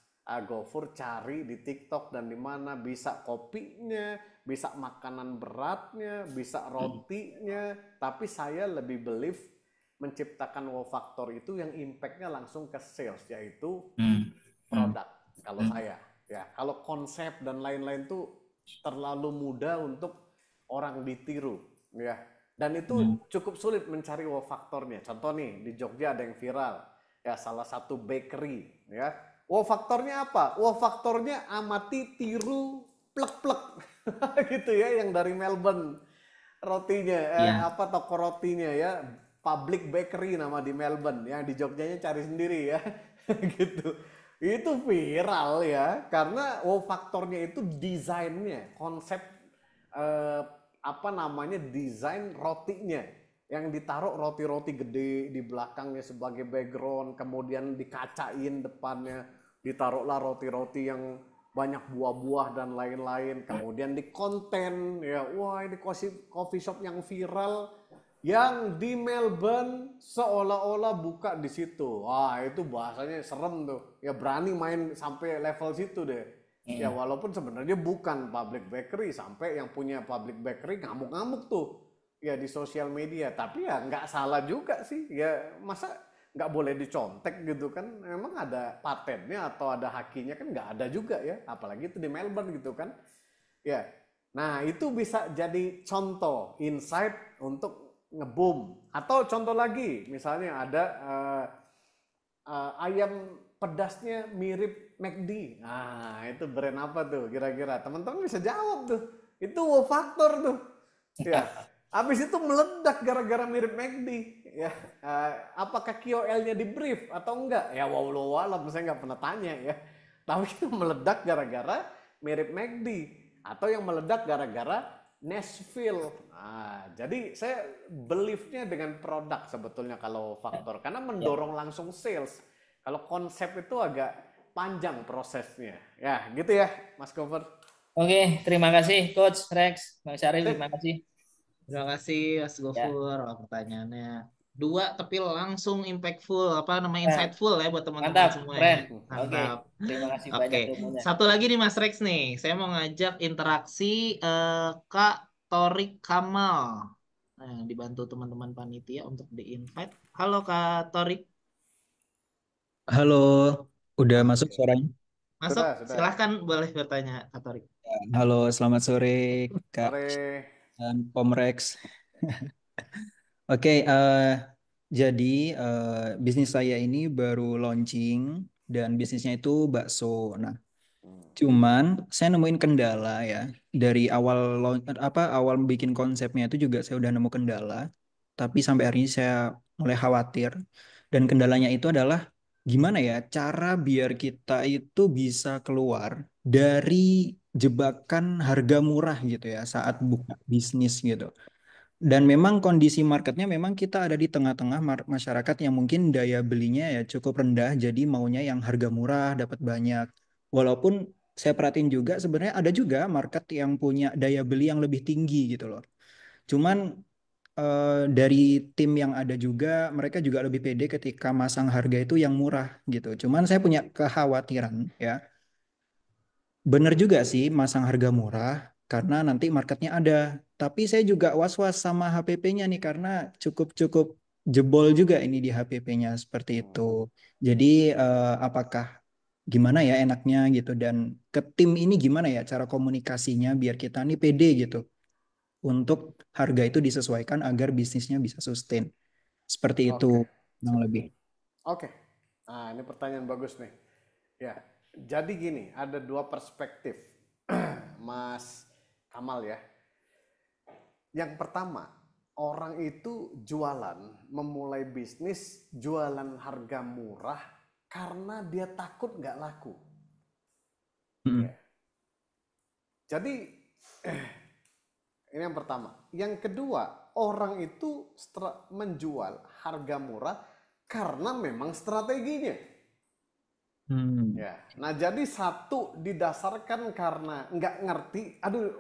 Gofur cari di TikTok dan di mana bisa kopinya, bisa makanan beratnya, bisa rotinya. Tapi saya lebih believe menciptakan wow factor itu yang impact-nya langsung ke sales, yaitu produk kalau saya. Ya, kalau konsep dan lain-lain tuh terlalu mudah untuk orang ditiru, ya. Dan itu cukup sulit mencari wow faktornya. Contoh nih di Jogja ada yang viral, ya salah satu bakery, ya. Wow faktornya apa? Wow faktornya amati, tiru, plek-plek, gitu ya, yang dari Melbourne rotinya, apa toko rotinya ya, Public Bakery nama di Melbourne, yang di Jogjanya cari sendiri ya, gitu. Itu viral ya, karena wow faktornya itu desainnya, konsep apa namanya desain rotinya, yang ditaruh roti-roti gede di belakangnya sebagai background, kemudian dikacain depannya, ditaruhlah roti-roti yang banyak buah-buah dan lain-lain, kemudian di konten ya, wah ini coffee shop yang viral yang di Melbourne seolah-olah buka di situ. Wah, itu bahasanya serem tuh. Ya berani main sampai level situ deh. Ya walaupun sebenarnya bukan public bakery, sampai yang punya public bakery ngamuk-ngamuk tuh. Ya di sosial media, tapi ya nggak salah juga sih. Ya masa nggak boleh dicontek gitu kan? Memang ada patennya atau ada hakinya kan nggak ada juga ya. Apalagi itu di Melbourne gitu kan. Ya, nah itu bisa jadi contoh insight untuk ngeboom. Atau contoh lagi, misalnya ada ayam pedasnya mirip McD. Nah, itu brand apa tuh kira-kira? Teman-teman bisa jawab tuh. Itu wow factor tuh. Ya. Habis itu meledak gara-gara mirip McD. Ya. Apakah KOL-nya di brief atau enggak? Ya wallahu alam, saya nggak pernah tanya ya. Tapi itu meledak gara-gara mirip McD. Atau yang meledak gara-gara Nashville. Nah, jadi saya believe-nya dengan produk sebetulnya kalau faktor, karena mendorong langsung sales. Kalau konsep itu agak panjang prosesnya. Ya, gitu ya, Mas Gofur. Oke, terima kasih Coach Rex, Bang Syarif, terima kasih. Terima kasih Mas Ya, Gofur. Wah, pertanyaannya dua tapi langsung impactful, apa namanya, nah, insightful ya buat teman-teman mantap, semua ya. keren. Oke, Mantap. terima kasih Oke, banyak ilmunya. satu lagi nih Mas Rex nih. Saya mau ngajak interaksi Kak Torik Kamal. Nah, dibantu teman-teman panitia untuk di-invite. Halo Kak Torik, Halo, udah masuk Oke, suaranya? masuk. sudah. Silahkan boleh bertanya Kak Torik. Halo, selamat sore Kak Sore. dan Om Rex. Oke, jadi bisnis saya ini baru launching dan bisnisnya itu bakso. Nah, Hmm. cuman saya nemuin kendala ya dari awal awal bikin konsepnya itu juga saya udah nemu kendala, tapi sampai hari ini saya mulai khawatir. Dan kendalanya itu adalah gimana ya cara biar kita itu bisa keluar dari jebakan harga murah gitu ya saat buka bisnis gitu. Dan memang kondisi marketnya memang kita ada di tengah-tengah masyarakat yang mungkin daya belinya ya cukup rendah, jadi maunya yang harga murah dapat banyak. Walaupun saya perhatiin juga sebenarnya ada juga market yang punya daya beli yang lebih tinggi gitu loh. Cuman dari tim yang ada juga mereka juga lebih pede ketika masang harga itu yang murah gitu. Cuman saya punya kekhawatiran ya. Bener juga sih masang harga murah karena nanti marketnya ada. Tapi saya juga was-was sama HPP-nya nih karena cukup-cukup jebol juga ini di HPP-nya seperti itu. Hmm. Jadi apakah gimana ya enaknya gitu dan ke tim ini gimana ya cara komunikasinya biar kita nih pede gitu untuk harga itu disesuaikan agar bisnisnya bisa sustain. Seperti itu Oke, kurang sip. lebih. Oke. Nah, ini pertanyaan bagus nih. Ya, jadi gini, ada dua perspektif, Mas Kamal ya. Yang pertama, orang itu jualan, memulai bisnis jualan harga murah karena dia takut nggak laku. Mm. Ya. Jadi ini yang pertama. Yang kedua, orang itu menjual harga murah karena memang strateginya. Hmm. Ya, nah jadi satu didasarkan karena nggak ngerti, aduh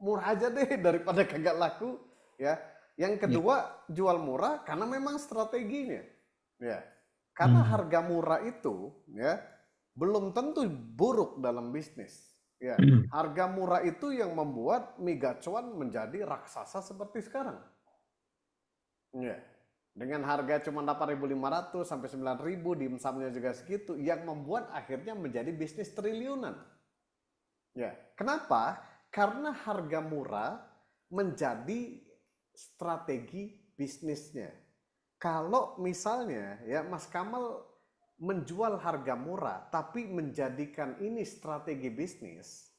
murah aja deh daripada kagak laku, ya. Yang Ya. kedua jual murah karena memang strateginya, ya. Karena Hmm. harga murah itu, ya, belum tentu buruk dalam bisnis, ya. Harga murah itu yang membuat mie gacuan menjadi raksasa seperti sekarang, ya. Dengan harga cuma 8.500 sampai 9.000, dimsumnya juga segitu, yang membuat akhirnya menjadi bisnis triliunan. Ya, kenapa? Karena harga murah menjadi strategi bisnisnya. Kalau misalnya ya Mas Kamal menjual harga murah tapi menjadikan ini strategi bisnis,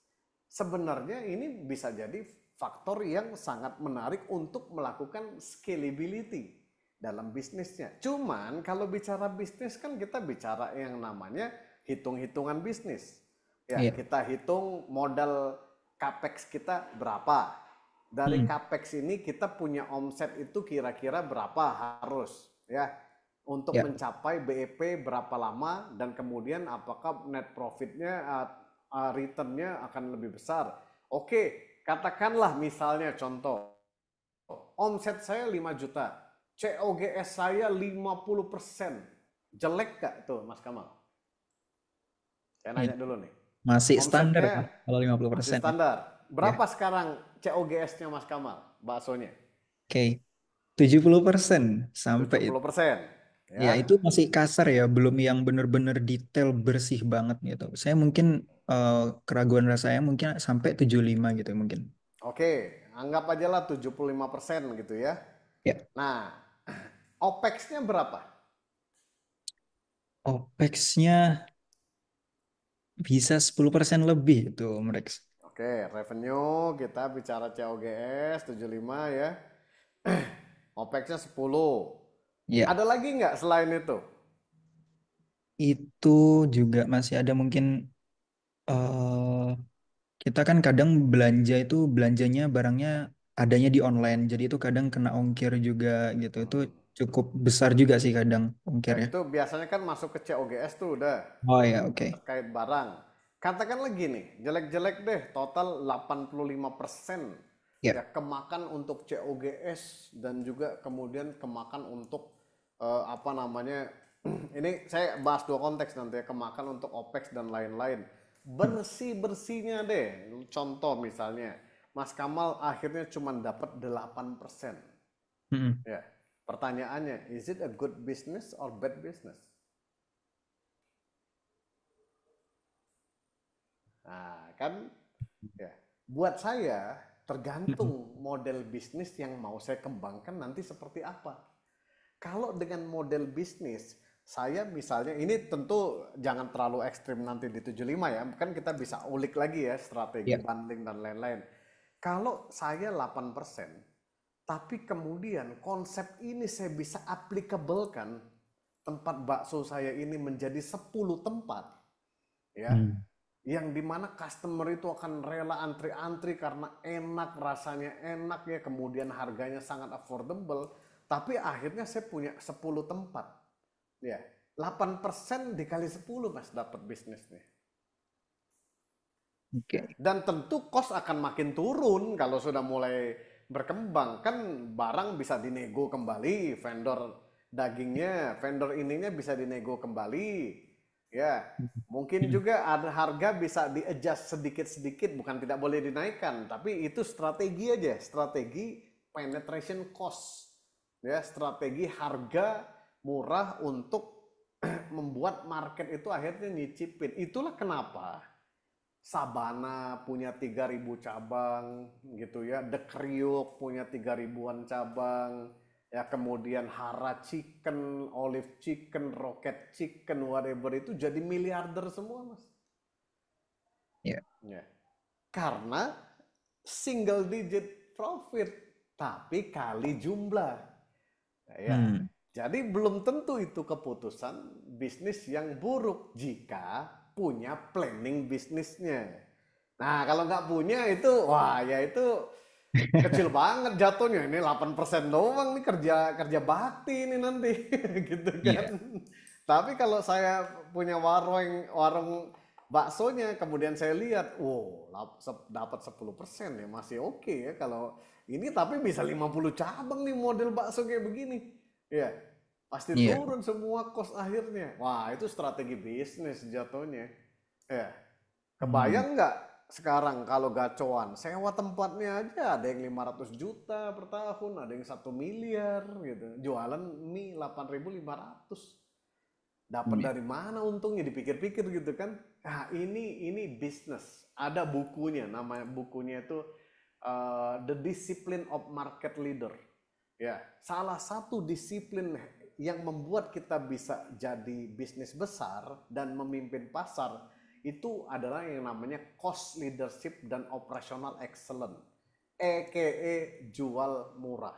sebenarnya ini bisa jadi faktor yang sangat menarik untuk melakukan scalability dalam bisnisnya. Cuman kalau bicara bisnis kan kita bicara yang namanya hitung-hitungan bisnis. Ya, Iya. kita hitung modal capex kita berapa. Dari Hmm. capex ini kita punya omset itu kira-kira berapa harus ya untuk Ya. mencapai BEP berapa lama dan kemudian apakah net profitnya returnnya akan lebih besar. Oke, katakanlah misalnya contoh omset saya 5 juta, COGS saya 50%. Jelek gak tuh Mas Kamal? Saya nanya Ini dulu nih. masih standar kan Omsetnya kalau masih 50% ya. standar. Ya. Berapa sekarang COGS-nya Mas Kamal? Baksonya? Oke. 70% sampai itu. 70%. Ya, Ya. itu masih kasar ya, belum yang benar-benar detail bersih banget gitu. Saya mungkin keraguan rasanya mungkin sampai 75 gitu mungkin. Oke, anggap aja lah 75% gitu ya. Ya, Nah, OPEX-nya berapa? OPEX-nya bisa 10% lebih itu mereka. Oke, revenue kita bicara COGS 75 ya. OPEX-nya 10. Ya, Ada lagi nggak selain itu? itu juga masih ada mungkin eh kita kan kadang belanja itu belanjanya barangnya adanya di online. Jadi itu kadang kena ongkir juga gitu. Itu cukup besar juga sih kadang Ya ongkirnya. itu biasanya kan masuk ke COGS tuh udah Oh ya, oke. terkait barang. Katakan lagi nih, jelek-jelek deh, total 85% Ya. Ya, kemakan untuk COGS dan juga kemudian kemakan untuk apa namanya, ini saya bahas dua konteks nanti ya, kemakan untuk OPEX dan lain-lain. Bersih-bersihnya deh, contoh misalnya, Mas Kamal akhirnya cuma dapat 8%. Mm-mm. Ya, pertanyaannya, is it a good business or bad business? Nah, kan ya, buat saya tergantung model bisnis yang mau saya kembangkan nanti seperti apa. Kalau dengan model bisnis, saya misalnya, ini tentu jangan terlalu ekstrim nanti di 75 ya, kan kita bisa ulik lagi ya strategi Ya. bundling dan lain-lain. Kalau saya 8%, tapi kemudian konsep ini saya bisa applicable-kan, tempat bakso saya ini menjadi 10 tempat, ya, yang dimana customer itu akan rela antri-antri karena enak, rasanya enak ya, kemudian harganya sangat affordable, tapi akhirnya saya punya 10 tempat, ya, 8% dikali 10 Mas dapat bisnisnya. Oke. Dan tentu cost akan makin turun kalau sudah mulai berkembang, kan barang bisa dinego kembali, vendor dagingnya, vendor ininya bisa dinego kembali, ya. Mungkin juga ada harga bisa di-adjust sedikit-sedikit, bukan tidak boleh dinaikkan, tapi itu strategi aja, strategi penetration cost, ya, strategi harga murah untuk membuat market itu akhirnya nyicipin. Itulah kenapa Sabana punya 3.000 cabang gitu ya, The Kriuk punya 3.000-an cabang, ya, kemudian Hara Chicken, Olive Chicken, Rocket Chicken, whatever itu jadi miliarder semua Mas. Ya. Ya. Karena single digit profit, tapi kali jumlah. Ya. Jadi belum tentu itu keputusan bisnis yang buruk jika punya planning bisnisnya. Nah, kalau nggak punya itu, wah ya itu kecil banget jatuhnya. Ini 8% doang nih, kerja bakti ini nanti gitu kan. Tapi kalau saya punya warung baksonya, kemudian saya lihat, wow, dapat 10% ya, masih oke ya kalau ini, tapi bisa 50 cabang nih model bakso kayak begini. Ya, pasti Iya. turun semua cost akhirnya. Wah, itu strategi bisnis jatuhnya. Ya, kebayang nggak sekarang kalau gacoan, sewa tempatnya aja ada yang 500 juta per tahun, ada yang 1 miliar gitu. Jualan mie 8.500. Dapat dari mana untungnya, dipikir-pikir gitu kan. Nah, ini bisnis. Ada bukunya, nama bukunya itu The Discipline of Market Leader. Ya, salah satu disiplin yang membuat kita bisa jadi bisnis besar dan memimpin pasar itu adalah yang namanya cost leadership dan operational excellence, aka jual murah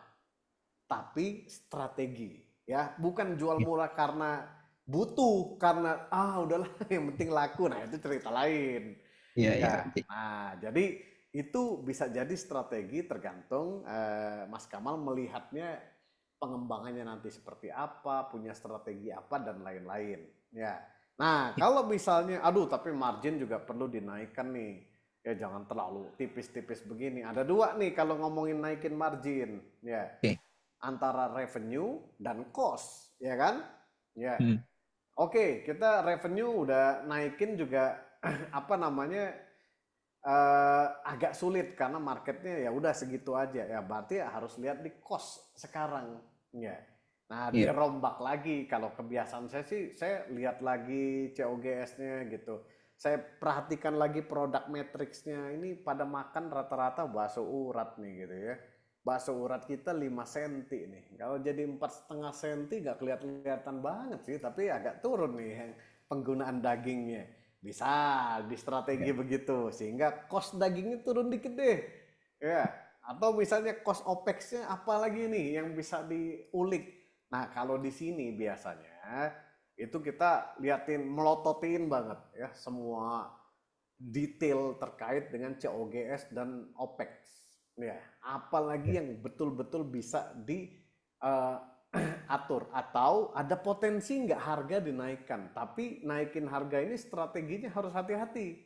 tapi strategi, ya, bukan jual murah karena butuh, karena udahlah yang penting laku. Nah, itu cerita lain. Iya, Ya, iya. nah jadi itu bisa jadi strategi, tergantung Mas Kamal melihatnya pengembangannya nanti seperti apa, punya strategi apa dan lain-lain. Ya. Nah, kalau misalnya, tapi margin juga perlu dinaikkan nih. Ya, jangan terlalu tipis-tipis begini. Ada dua nih kalau ngomongin naikin margin, ya. Antara revenue dan cost, ya kan? Ya. Oke, kita revenue udah naikin juga apa namanya? Agak sulit karena marketnya ya udah segitu aja, ya berarti harus lihat di cost sekarang, ya. Nah, dirombak lagi. Kalau kebiasaan saya sih, saya lihat lagi COGS-nya gitu, saya perhatikan lagi produk matriksnya. Ini pada makan rata-rata bakso urat nih gitu ya. Bakso urat kita 5 cm nih, kalau jadi 4,5 cm nggak kelihatan banget sih, tapi agak turun nih penggunaan dagingnya. Bisa di strategi begitu sehingga cost dagingnya turun dikit deh, ya. Atau misalnya cost OPEX-nya apalagi nih yang bisa diulik. Nah, kalau di sini biasanya itu kita liatin, melototin banget ya semua detail terkait dengan COGS dan OPEX, ya. Apalagi yang betul-betul bisa di atur, atau ada potensi nggak harga dinaikkan, tapi naikin harga ini strateginya harus hati-hati,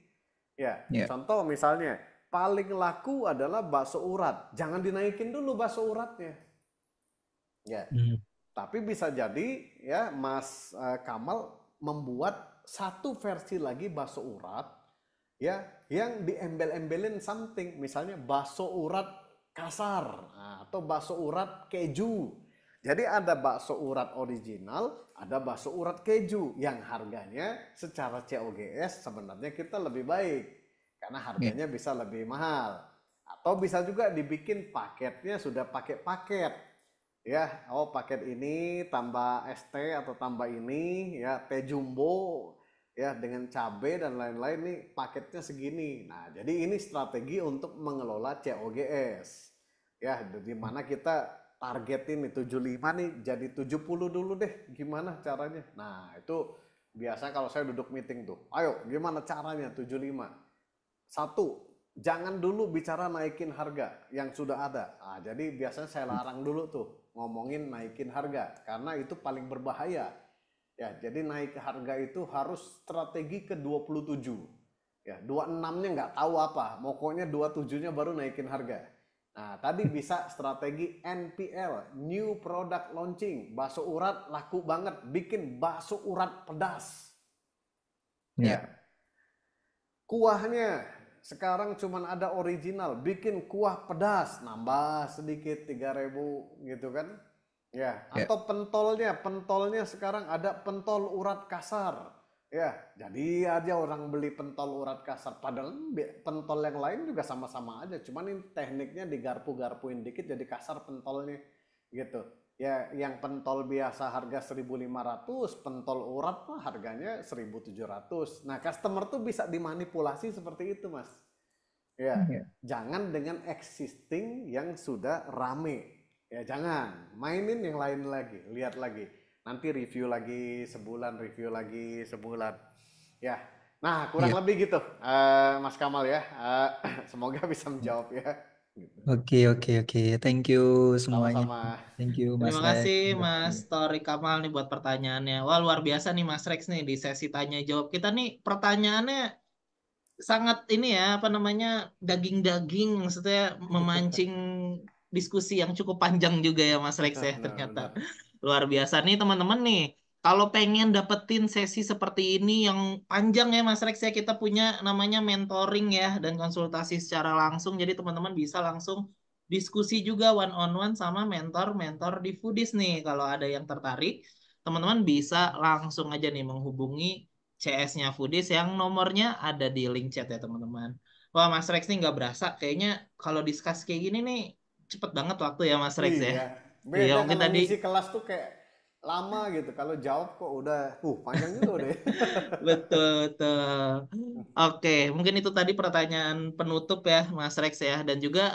ya. Contoh misalnya paling laku adalah bakso urat. Jangan dinaikin dulu bakso uratnya. Ya. Tapi bisa jadi ya Mas Kamal membuat satu versi lagi bakso urat ya yang diembel-embelin something, misalnya bakso urat kasar atau bakso urat keju. Jadi ada bakso urat original, ada bakso urat keju yang harganya secara COGS sebenarnya kita lebih baik karena harganya bisa lebih mahal. Atau bisa juga dibikin paketnya sudah pakai paket. Ya, paket ini tambah ST atau tambah ini ya teh jumbo ya dengan cabai dan lain-lain nih paketnya segini. Nah, jadi ini strategi untuk mengelola COGS. Ya, di mana kita targetin nih 75 nih jadi 70 dulu deh. Gimana caranya? Nah, itu biasa kalau saya duduk meeting tuh. Ayo, gimana caranya 75? Satu, jangan dulu bicara naikin harga yang sudah ada. Nah, jadi biasanya saya larang dulu tuh ngomongin naikin harga karena itu paling berbahaya. Ya, jadi naik harga itu harus strategi ke 27. Ya, 26-nya nggak tahu apa, pokoknya 27-nya baru naikin harga. Nah, tadi bisa strategi NPL, New Product Launching. Bakso urat laku banget, bikin bakso urat pedas. Ya. Kuahnya sekarang cuman ada original, bikin kuah pedas, nambah sedikit 3.000 gitu kan. Ya, atau pentolnya sekarang ada pentol urat kasar. Ya, jadi aja orang beli pentol urat kasar, padahal pentol yang lain juga sama-sama aja, cuman ini tekniknya digarpu-garpuin dikit jadi kasar pentolnya gitu. Ya, yang pentol biasa harga 1.500, pentol urat mah harganya 1.700. Nah, customer tuh bisa dimanipulasi seperti itu, Mas. Ya, jangan dengan existing yang sudah rame. Ya, jangan. Mainin yang lain lagi, lihat lagi. Nanti review lagi sebulan, review lagi sebulan. Ya. Nah, kurang lebih gitu, Mas Kamal ya. Semoga bisa menjawab ya. Oke. Thank you semuanya. Sama-sama. Thank you Mas Terima Rex. kasih Mas Torik Kamal nih buat pertanyaannya. Wah, luar biasa nih Mas Rex nih di sesi tanya jawab kita nih, pertanyaannya sangat ini ya, apa namanya, daging-daging, maksudnya memancing diskusi yang cukup panjang juga ya Mas Rex ya ternyata. Luar biasa nih teman-teman nih. Kalau pengen dapetin sesi seperti ini yang panjang ya Mas Rex ya, kita punya namanya mentoring ya dan konsultasi secara langsung. Jadi teman-teman bisa langsung diskusi juga one on one sama mentor-mentor di Foodies nih. Kalau ada yang tertarik, teman-teman bisa langsung aja nih menghubungi CS-nya Foodies yang nomornya ada di link chat ya teman-teman. Wah Mas Rex nih nggak berasa, kayaknya kalau discuss kayak gini nih cepet banget waktu ya Mas Rex ya. Iya, Iya beda mungkin kalau tadi ngisi kelas tuh kayak lama gitu. Kalau jawab kok udah, panjang juga udah. betul. Oke, mungkin itu tadi pertanyaan penutup ya Mas Rex ya. Dan juga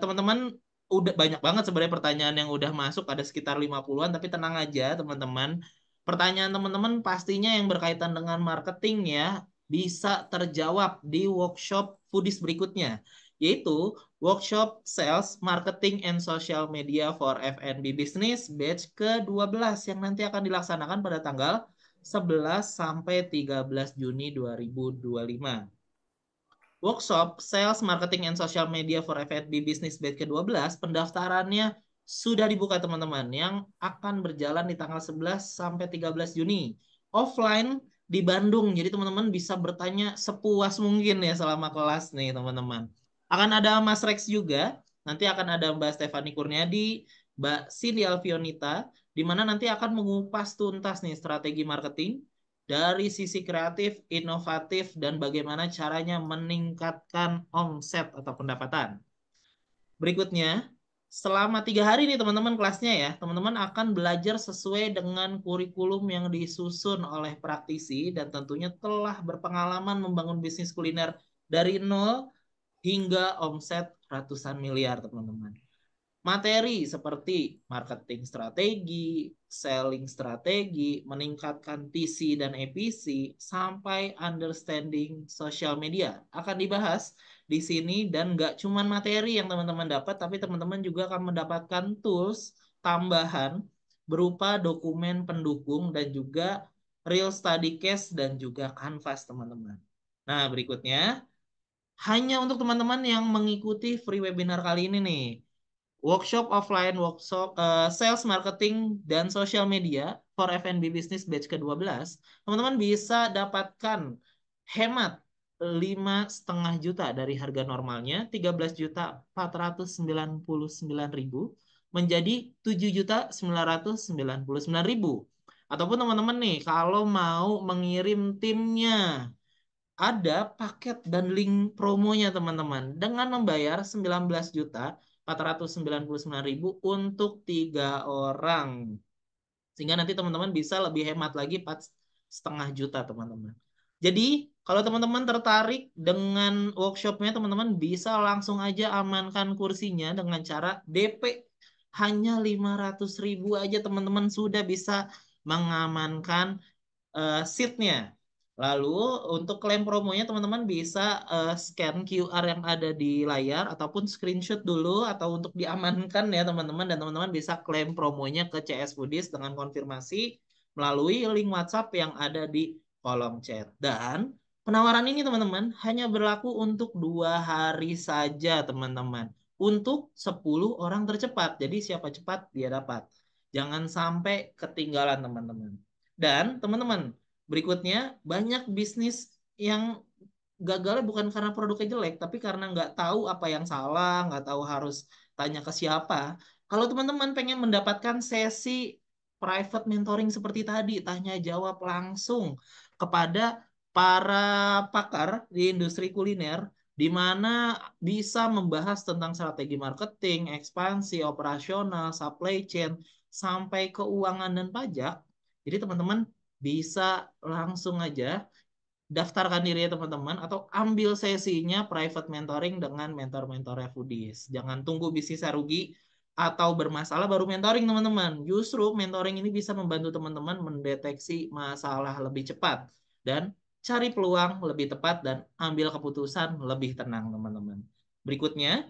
teman-teman udah banyak banget sebenarnya pertanyaan yang udah masuk, ada sekitar 50-an, tapi tenang aja teman-teman. Pertanyaan teman-teman pastinya yang berkaitan dengan marketing ya bisa terjawab di workshop Foodies berikutnya, yaitu workshop Sales, Marketing, and Social Media for F&B Business batch ke-12 yang nanti akan dilaksanakan pada tanggal 11 sampai 13 Juni 2025. Workshop Sales, Marketing, and Social Media for F&B Business batch ke-12 pendaftarannya sudah dibuka teman-teman, yang akan berjalan di tanggal 11 sampai 13 Juni. Offline di Bandung. Jadi teman-teman bisa bertanya sepuas mungkin ya selama kelas nih teman-teman. Akan ada Mas Rex juga. Nanti akan ada Mbak Stefani Kurniadi, Mbak Cindy Alfionita, di mana nanti akan mengupas tuntas nih strategi marketing dari sisi kreatif, inovatif, dan bagaimana caranya meningkatkan omset atau pendapatan. Berikutnya, selama 3 hari nih teman-teman kelasnya ya, teman-teman akan belajar sesuai dengan kurikulum yang disusun oleh praktisi dan tentunya telah berpengalaman membangun bisnis kuliner dari nol hingga omset ratusan miliar teman-teman. Materi seperti marketing strategi, selling strategi, meningkatkan TC dan EPC, sampai understanding social media akan dibahas di sini. Dan nggak cuma materi yang teman-teman dapat, tapi teman-teman juga akan mendapatkan tools tambahan berupa dokumen pendukung dan juga real study case dan juga canvas teman-teman. Nah berikutnya, hanya untuk teman-teman yang mengikuti free webinar kali ini nih. Workshop offline, workshop sales marketing dan social media for F&B business batch ke-12. Teman-teman bisa dapatkan hemat 5,5 juta dari harga normalnya 13.499.000 menjadi 7.999.000. Ataupun teman-teman nih kalau mau mengirim timnya, ada paket dan link promonya teman-teman dengan membayar 19.499.000 untuk 3 orang, sehingga nanti teman-teman bisa lebih hemat lagi 4,5 juta teman-teman. Jadi kalau teman-teman tertarik dengan workshopnya, teman-teman bisa langsung aja amankan kursinya dengan cara DP hanya 500.000 aja, teman-teman sudah bisa mengamankan seatnya. Lalu untuk klaim promonya teman-teman bisa scan QR yang ada di layar ataupun screenshot dulu atau untuk diamankan ya teman-teman, dan teman-teman bisa klaim promonya ke CS Foodies dengan konfirmasi melalui link WhatsApp yang ada di kolom chat. Dan penawaran ini teman-teman hanya berlaku untuk 2 hari saja teman-teman. Untuk 10 orang tercepat. Jadi siapa cepat dia dapat. Jangan sampai ketinggalan teman-teman. Dan teman-teman, berikutnya, banyak bisnis yang gagalnya bukan karena produknya jelek, tapi karena nggak tahu apa yang salah, nggak tahu harus tanya ke siapa. Kalau teman-teman pengen mendapatkan sesi private mentoring seperti tadi, tanya jawab langsung kepada para pakar di industri kuliner, di mana bisa membahas tentang strategi marketing, ekspansi, operasional, supply chain, sampai keuangan dan pajak. Jadi teman-teman bisa langsung aja daftarkan diri ya teman-teman, atau ambil sesinya private mentoring dengan mentor-mentor Foodies. Jangan tunggu bisnisnya rugi atau bermasalah baru mentoring teman-teman. Justru mentoring ini bisa membantu teman-teman mendeteksi masalah lebih cepat dan cari peluang lebih tepat dan ambil keputusan lebih tenang teman-teman. Berikutnya,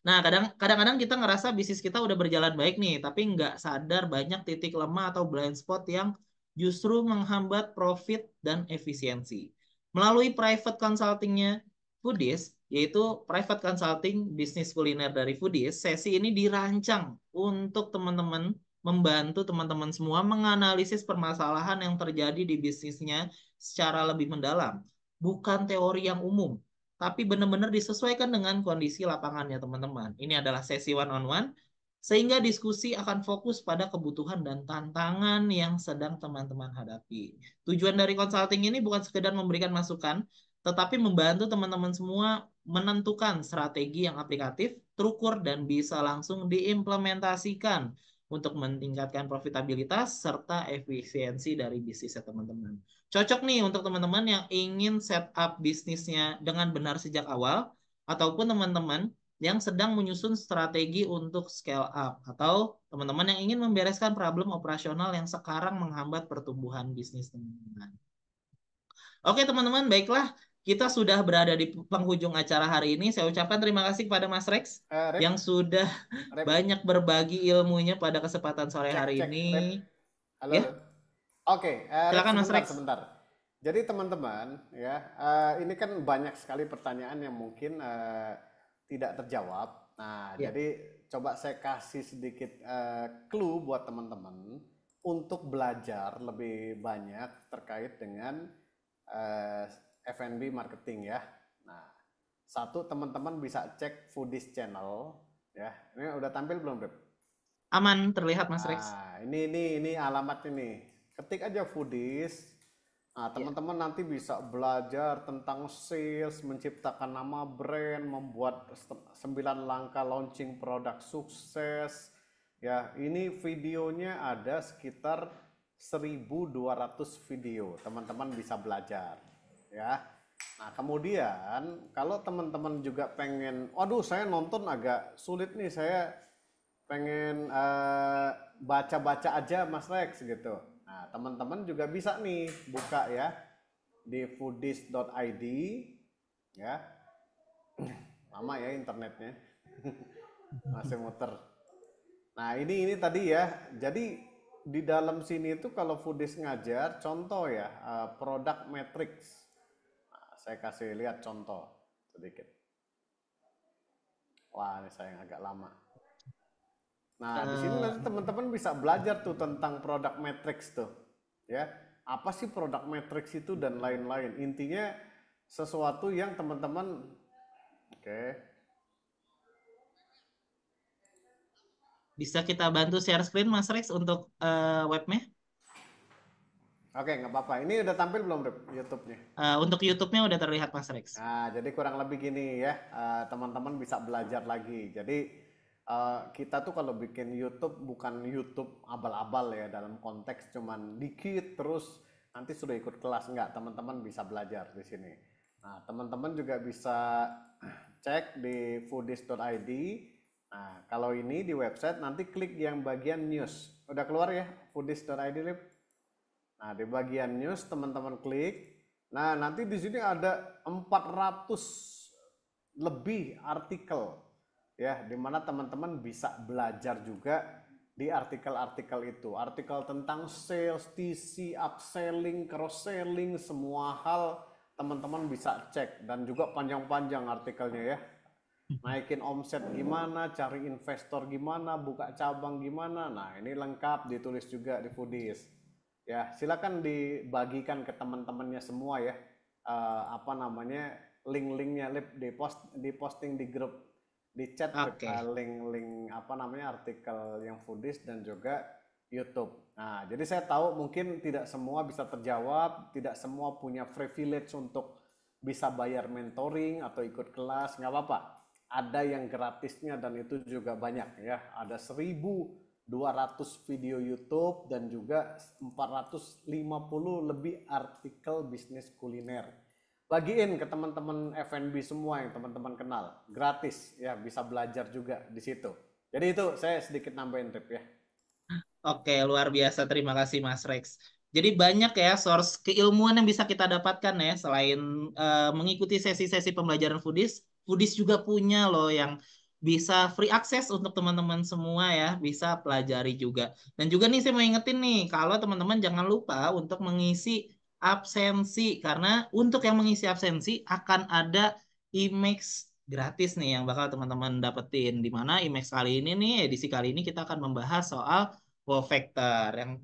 nah, kadang-kadang kita ngerasa bisnis kita udah berjalan baik nih, tapi nggak sadar banyak titik lemah atau blind spot yang justru menghambat profit dan efisiensi. Melalui private consultingnya Foodies, yaitu private consulting bisnis kuliner dari Foodies, sesi ini dirancang untuk teman-teman, membantu teman-teman semua menganalisis permasalahan yang terjadi di bisnisnya secara lebih mendalam. Bukan teori yang umum, tapi benar-benar disesuaikan dengan kondisi lapangannya teman-teman. Ini adalah sesi one on one, sehingga diskusi akan fokus pada kebutuhan dan tantangan yang sedang teman-teman hadapi. Tujuan dari consulting ini bukan sekedar memberikan masukan, tetapi membantu teman-teman semua menentukan strategi yang aplikatif, terukur, dan bisa langsung diimplementasikan untuk meningkatkan profitabilitas serta efisiensi dari bisnisnya teman-teman. Cocok nih untuk teman-teman yang ingin setup bisnisnya dengan benar sejak awal, ataupun teman-teman yang sedang menyusun strategi untuk scale up, atau teman-teman yang ingin membereskan problem operasional yang sekarang menghambat pertumbuhan bisnis teman-teman. Oke teman-teman, baiklah. Kita sudah berada di penghujung acara hari ini. Saya ucapkan terima kasih kepada Mas Rex Rip, yang sudah Rip, banyak berbagi ilmunya pada kesempatan sore hari ini. Rip. Halo, Ya, halo. Oke, Rip, silakan Mas Rex. sebentar. Jadi teman-teman, ya, ini kan banyak sekali pertanyaan yang mungkin tidak terjawab. Nah, Ya. jadi coba saya kasih sedikit clue buat teman-teman untuk belajar lebih banyak terkait dengan F&B marketing ya. Nah, satu, teman-teman bisa cek Foodies channel ya. Ini udah tampil belum, Rip? Aman, terlihat Mas Rex. Nah, ini alamat ini. Ketik aja Foodies. Nah, teman-teman nanti bisa belajar tentang sales, menciptakan nama brand, membuat 9 langkah launching produk sukses. Ya, ini videonya ada sekitar 1.200 video. Teman-teman bisa belajar, ya. Nah, kemudian kalau teman-teman juga pengen, waduh saya nonton agak sulit nih, saya pengen baca-baca aja Mas Rex gitu. Nah, teman-teman juga bisa nih buka ya di foodies.id ya. Lama ya internetnya. Masih muter. Nah, ini tadi ya. Jadi di dalam sini itu kalau Foodies ngajar contoh ya, product matrix. Nah, saya kasih lihat contoh. sedikit. Wah, ini saya yang agak lama. Nah, di sini nanti teman-teman bisa belajar tuh tentang product matrix tuh. Ya, apa sih product matrix itu dan lain-lain. Intinya sesuatu yang teman-teman Bisa kita bantu share screen Mas Rex untuk webnya? Oke, nggak apa-apa. Ini udah tampil belum, Rip, YouTube-nya? Untuk YouTube-nya udah terlihat Mas Rex. Nah, jadi kurang lebih gini ya, teman-teman bisa belajar lagi. Jadi kita tuh kalau bikin YouTube bukan YouTube abal-abal ya, dalam konteks cuman dikit terus nanti sudah ikut kelas. Enggak, teman-teman bisa belajar di sini. Nah, teman-teman juga bisa cek di foodies.id. Nah, kalau ini di website nanti klik yang bagian news. Udah keluar ya foodies.id, Lip? Nah, di bagian news teman-teman klik. Nah, nanti di sini ada 400 lebih artikel ya, di mana teman-teman bisa belajar juga di artikel-artikel itu. Artikel tentang sales, TC, upselling, cross-selling, semua hal teman-teman bisa cek. Dan juga panjang-panjang artikelnya ya. Naikin omset gimana, cari investor gimana, buka cabang gimana. Nah, ini lengkap ditulis juga di Foodies. Ya, silakan dibagikan ke teman-temannya semua ya. Link-linknya di posting di grup, di chat, link artikel yang Foodies dan juga YouTube. Nah, jadi saya tahu mungkin tidak semua bisa terjawab, tidak semua punya privilege untuk bisa bayar mentoring atau ikut kelas, nggak apa-apa. Ada yang gratisnya dan itu juga banyak ya. Ada 1.200 video YouTube dan juga 450 lebih artikel bisnis kuliner. Bagiin ke teman-teman F&B semua yang teman-teman kenal, gratis ya, bisa belajar juga di situ. Jadi itu saya sedikit nambahin, Rip ya. Oke, luar biasa. Terima kasih Mas Rex. Jadi banyak ya source keilmuan yang bisa kita dapatkan ya, selain mengikuti sesi-sesi pembelajaran Foodies. Foodies juga punya loh yang bisa free access untuk teman-teman semua ya, bisa pelajari juga. Dan juga nih saya mau ingetin nih, kalau teman-teman jangan lupa untuk mengisi absensi, karena untuk yang mengisi absensi akan ada IMEX gratis nih yang bakal teman-teman dapetin. Di mana IMEX kali ini nih, edisi kali ini kita akan membahas soal wow factor yang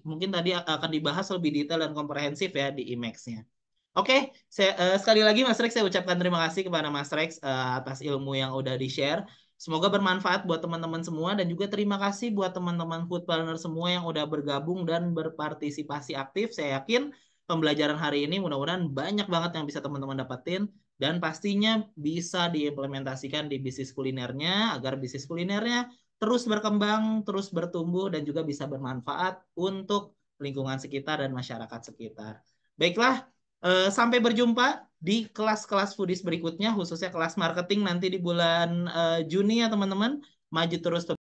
mungkin tadi akan dibahas lebih detail dan komprehensif ya di IMEX-nya. Oke, sekali lagi Mas Rex saya ucapkan terima kasih kepada Mas Rex atas ilmu yang udah di-share. Semoga bermanfaat buat teman-teman semua dan juga terima kasih buat teman-teman Foodpreneur semua yang udah bergabung dan berpartisipasi aktif. Saya yakin pembelajaran hari ini mudah-mudahan banyak banget yang bisa teman-teman dapetin dan pastinya bisa diimplementasikan di bisnis kulinernya agar bisnis kulinernya terus berkembang, terus bertumbuh, dan juga bisa bermanfaat untuk lingkungan sekitar dan masyarakat sekitar. Baiklah, sampai berjumpa di kelas-kelas Foodies berikutnya, khususnya kelas marketing nanti di bulan Juni ya teman-teman. Maju terus